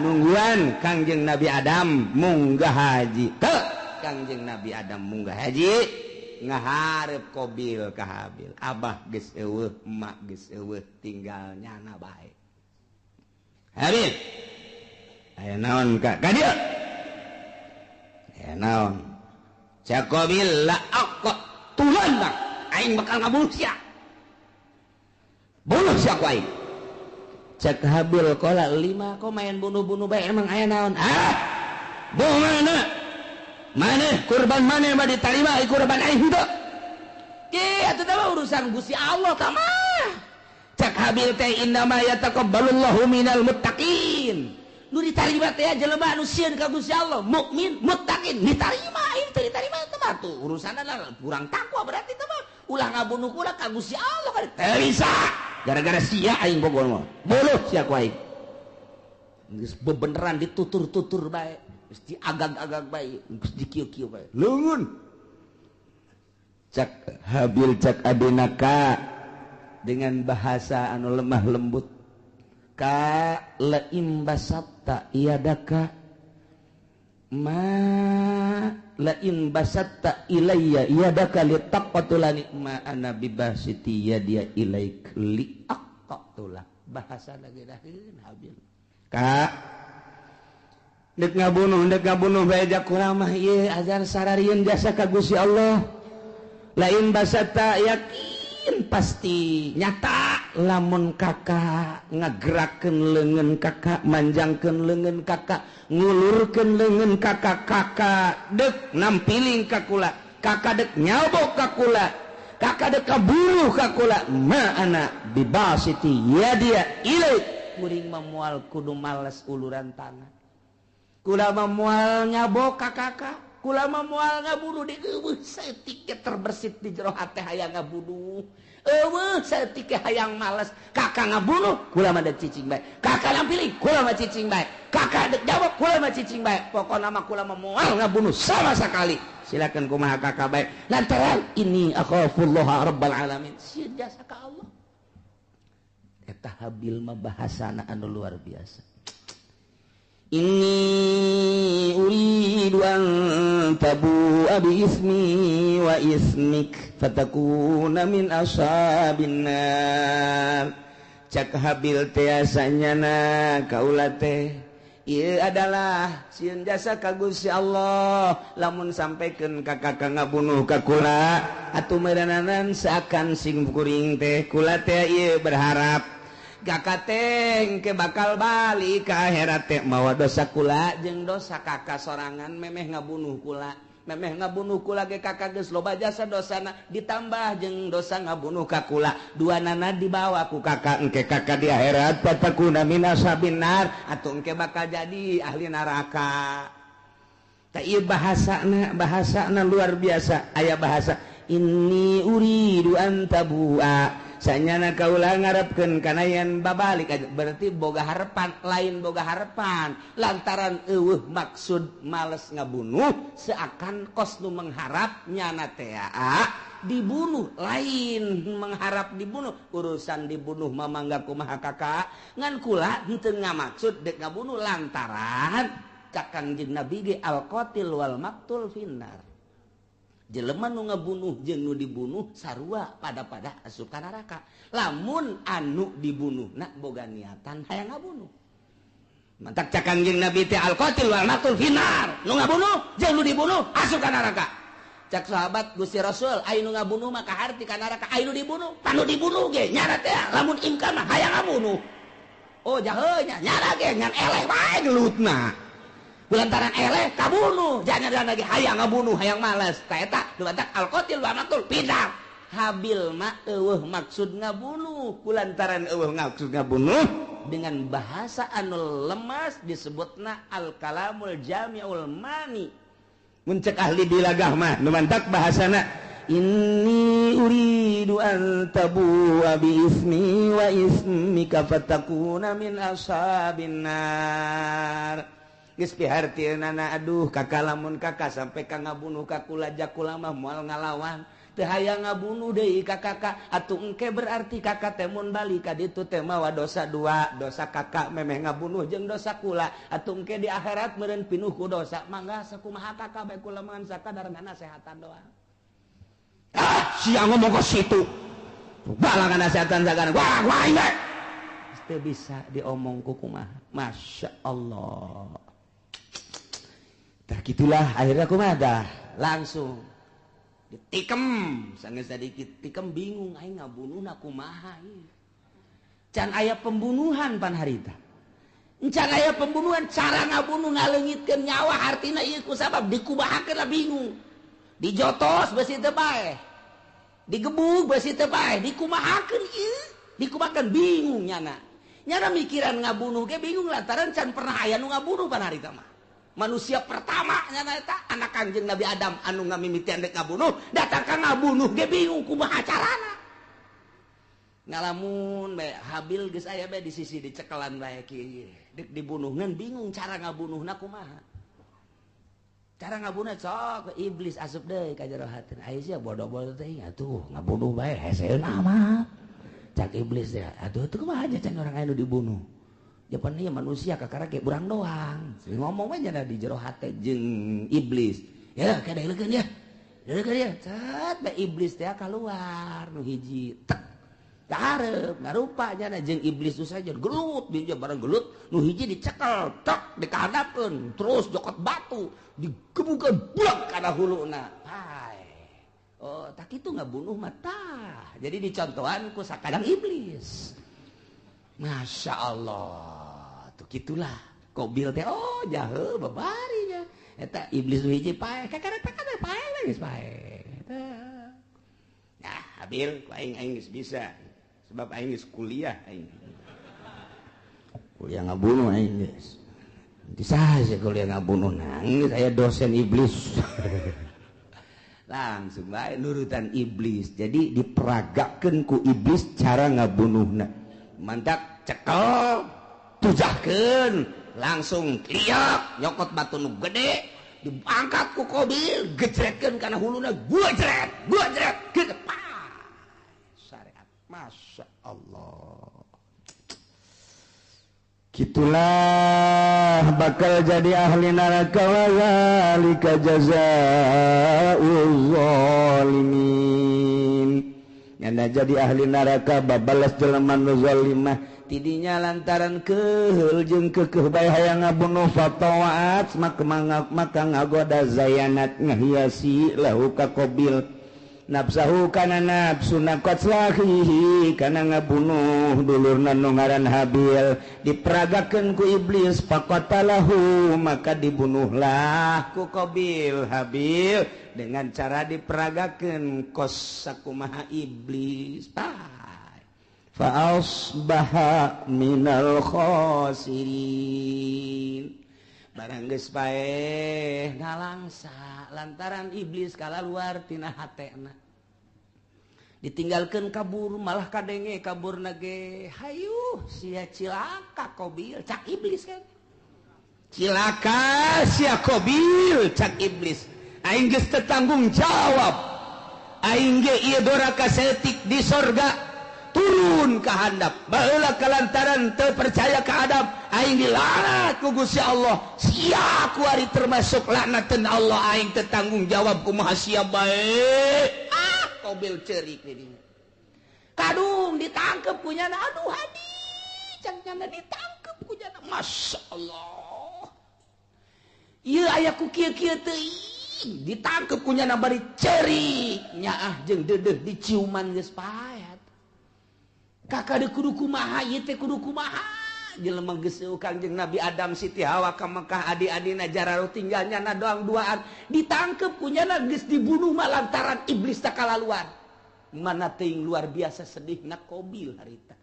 nungguan Kangjeng Nabi Adam munggah haji. Teu Kangjeng Nabi Adam munggah haji, ngaharep Qabil ka Habil. Abah geus eueuh, emak geus eueuh, tinggal nyana bae. Habil, aya naon ka dieu? Naon cak Qabil la aqqa tulan bang aing bakal ngabunuh sia, bunuh sia ku aing. Cak Habil qala 5 kok main bunuh-bunuh bae emang aya naon? Mana kurban mana mah ditarima kurban aing henteu. Atuh teh urusan Gusti Allah tah mah. Cak Habil teh innama yataqabbalullahu minal muttaqin. Nu ditarima teh jelema anu sieun ka Gusti Allah, mukmin, muttaqin, ditarima, ieu teh ditarima teh mah tuh urusanna kurang takwa berarti teh mah. Ulah ngabunuh kula ka Gusti Allah kan teu bisa. Gara-gara sia aing bogoh mah. Buluh sia ku aing. Geus bebeneran ditutur-tutur bae, geus diagag-agag bae, geus dikieu-kieu bae. Leungeun. Cak Habil cak adenaka dengan bahasa anu lemah lembut. Ka laim basatta iyadaka ma lain basatta ilayya iyadaka litaqatulani ma ana bibasiti yadiya ilaik liaqatulak. Bahasa lagi daheun Habil ka dek ngabunuh bae jak urang mah ieu azan sararieun jasa ka Gusti Allah. Lain basatta yakin pasti nyata lamun kakak ngagerakeun leungeun kakak, manjangkeun leungeun kakak, ngulurkeun leungeun kakak dek nampiling ka kula, kakak dek nyabok ka kula, kakak dek kaburuh ka kula, ma ana bibasiti yadiya ilaik. Kuring memual kudu males uluran tangan, kula memual nyabok ka kakak, kula memual ngabunuh di eueuh saeutik terbersit di jero hate hayang ngabunuh. Eueuh saeutik hayang males kakak ngabunuh, kula mah dek cicing bae, kakak nampilih kula mah cicing bae, kakak dek jawab kula mah cicing bae, pokona mah kula mah moal ngabunuh sama sekali. Silakan kumaha kakak bae lantaran ini akhafullah rabbal alamin, sieun jasa ka Allah. Eta Habil mah bahasana anu luar biasa. Inni uridu an tabu'a bi ismi wa ismik fatakuna min ashabin nar. Cak Habil teh asanyana kaula teh ieu adalah sieun jasa ka Gusti Allah lamun sampekeun ka kakak ngabunuh ka kula atuh meureunanan seakan sing kuring teh kula teh ieu berharap kakak teh ke bakal balik ke akhirat teh mawa dosa kula jeung dosa kakak sorangan memeh ngabunuh kula ge kakak geus loba jasa dosana ditambah jeung dosa ngabunuh ka kula duanana dibawa ku kakak engke kakak di akhirat patakuna min ashabin nar atuh engke bakal jadi ahli neraka. bahasa luar biasa aya bahasa ini uridu antabua sanyana kaulah ngarepkeun kana yen babalik berarti boga harapan lain boga harapan lantaran eueuh maksud males ngabunuh seakan kos nu mengharap nyana teh dibunuh lain mengharap dibunuh urusan dibunuh mamangga kumaha kakak ngan kula henteu ngamaksud dek ngabunuh lantaran cak Kangjeng Nabi ge al-qatil wal maqtul finnar jelema nu ngabunuh jeung nu dibunuh sarua pada asup ka neraka lamun anu dibunuhna boga niatan hayang ngabunuh mantak cak Kangjeng Nabi teh al-qatil wal maqtul finnar nu ngabunuh jeung nu dibunuh asup ka neraka cak sahabat Gusti Rasul aya nu ngabunuh maka harti ka neraka aya nu dibunuh panu dibunuh ge nyana teh lamun imkan mah hayang ngabunuh oh jaheunya nyana ge ngan eleh wae gelutna lantaran eleh kabunuh jangan lagi hayang ngabunuh hayang malas eta lantaran al-qatil wa maqtul pindah habil mah eueuh maksud ngabunuh kulantaran eueuh maksud ngabunuh dengan bahasa anu lemas disebutna al-kalamul jami'ul mani mun cek ahli dilagah mah nu mantak bahasana inni uridu an tabu'a bi ismi wa ismika fatakuna min ashabin nar geus pihartieunana aduh kakak lamun kakak sampai ka ngabunuh ka kula jakula mah moal ngalawan teu hayang ngabunuh deui ka kakak atuh engke berarti kakak teh mun bali ka ditu teh mawa dosa dua dosa kakak memeh ngabunuh jeung dosa kula atuh engke di akhirat meureun pinuh ku dosa mangga sakumaha kakak bae kula mangan sakadar nasehatan doang sia ngomong ke situ balangan nasehatan sakadar wah ini teu bisa diomong ku kumaha masya Allah. Tah gitulah akhirnya kumaha langsung ditikem sanggeus sadikit tikem bingung aing ngabunuhna kumaha ieu can aya pembunuhan pan harita can aya pembunuhan cara ngabunuh ngaleungitkeun nyawa artina ieu ku sabab dikubahakeun lah bingung dijotos besi teu bae digebug besi teu bae dikumahakeun ieu dikumahakeun bingung nyana mikiran ngabunuh ge bingung lantaran can pernah aya nu ngabunuh pan harita mah manusia pertama nyana eta anak Kangjeng Nabi Adam anu ngamimitian dek ngabunuh datang ka ngabunuh ge bingung kumaha carana ngalamun bae Habil geus aya bae di sisi dicekelan bae kieu dek dibunuhkeun bingung cara ngabunuhna kumaha cara ngabunuhna sok iblis asup deui ka jero hateun aya sia bodoh-bodoh teh atuh ngabunuh bae heseun amat cak iblis teh atuh teu kumaha aja can urang anu dibunuh Japan ieu manusia kakara ge urang doang ngomong we nya di jero hate jeung iblis ya kadeulekeun ya deulekeun ya cet bae iblis teh kaluar nu hiji tek hareup ngarupa nya jeung iblis tu saja gelut bija bareng gelut nu hiji dicekel tek dikahadapkeun terus jokot batu digebukeun buak kana huluna hai oh tak kitu ngabunuh mata jadi dicontohan ku sakadang iblis. Masya Allah tuh gitulah Qabil teh oh jaheu babarinya eta iblis nu hiji pae kakana pae geus pae nah Habil ku aing geus bisa sebab aing geus kuliah kuliah ngabunuh aing geus di saha kuliah ngabunuh nangis aya dosen iblis langsung bae nurutan iblis jadi diperagakeun ku iblis cara ngabunuhna mantak cekel tujahkeun langsung liak nyokot batu nu gede diangkat ku Qabil gejretkeun kana huluna gujret kieu syariat masya Allah gitulah bakal jadi ahli neraka wa zalika jazaa'ul zalimin nyana jadi ahli neraka babalas jelema nu zalimah tidinya lantaran keheul jeung keukeuh bae hayang ngabunuh fatawaat maka ngagoda zayanat ngahiasi lahu ka Qabil nafsahu kana nafsu naqatslahi kana ngabunuh dulurna nu ngaran Habil diperagakeun ku iblis faqatalahu maka dibunuhlah ku Qabil Habil dengan cara diperagakeun kos sakumaha iblis fa asbaha minal khasirin barang geus bae nalangsa lantaran iblis kala luar tina hatena ditinggalkeun kabur malah kadenge kaburna ge hayu sia cilaka Qabil cak iblis kan cilaka sia Qabil cak iblis aing geus teu tanggung jawab aing ge ieu doraka setik di sorga turun ke handap baheula kalantaran teu percaya ke adab aing dilaknat ku Gusti Allah sia ku ari termasuk laknateun Allah aing teu tanggung jawab kumaha sia bae Qabil ceurik di dinya kadung ditangkep ku nyana aduh hadi cang nyana ditangkep ku nyana masyaallah ieu aya ku kieu-kieu teuing ditangkep ku nyana bari ceurik nyaah jeung deudeuh diciuman geus pae kakak de kudu kumaha ieu teh kudu kumaha jelema geus Kangjeng Nabi Adam Siti Hawa ka Mekah adi-adina jararo tinggalnya na doang duaan ditangkep kunyana geus dibunuh lantaran iblis tak kalaluan mana teuing luar biasa sedihna Qabil harita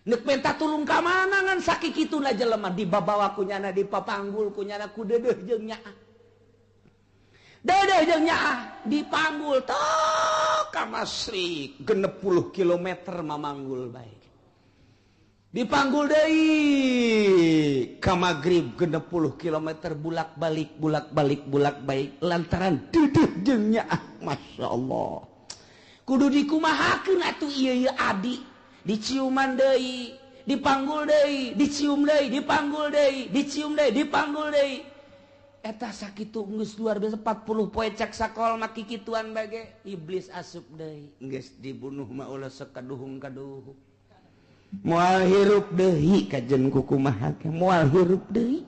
neuk minta tulung ka mana ngan sakikituna jelema dibabawa kunyana dipapanggul kunyana ku deudeuh jeung nyaah deudeuh jeung nyaah dipanggul tok ka Masrik 60 km mamanggul bae dipanggul deui ka Magrib 60 km bulak-balik lantaran deudeuh jeung nyaah masyaallah kudu dikumahakeun atuh ieu adi diciuman deui dipanggul deui dicium deui dipanggul deui dicium deui dipanggul deui eta sakitu geus luar biasa 40 poe cak sakol maki kituan bage iblis asup deui geus dibunuh mah ulah sakaduhung-kaduhung moal hirup deui kajen kukumaha moal hirup deui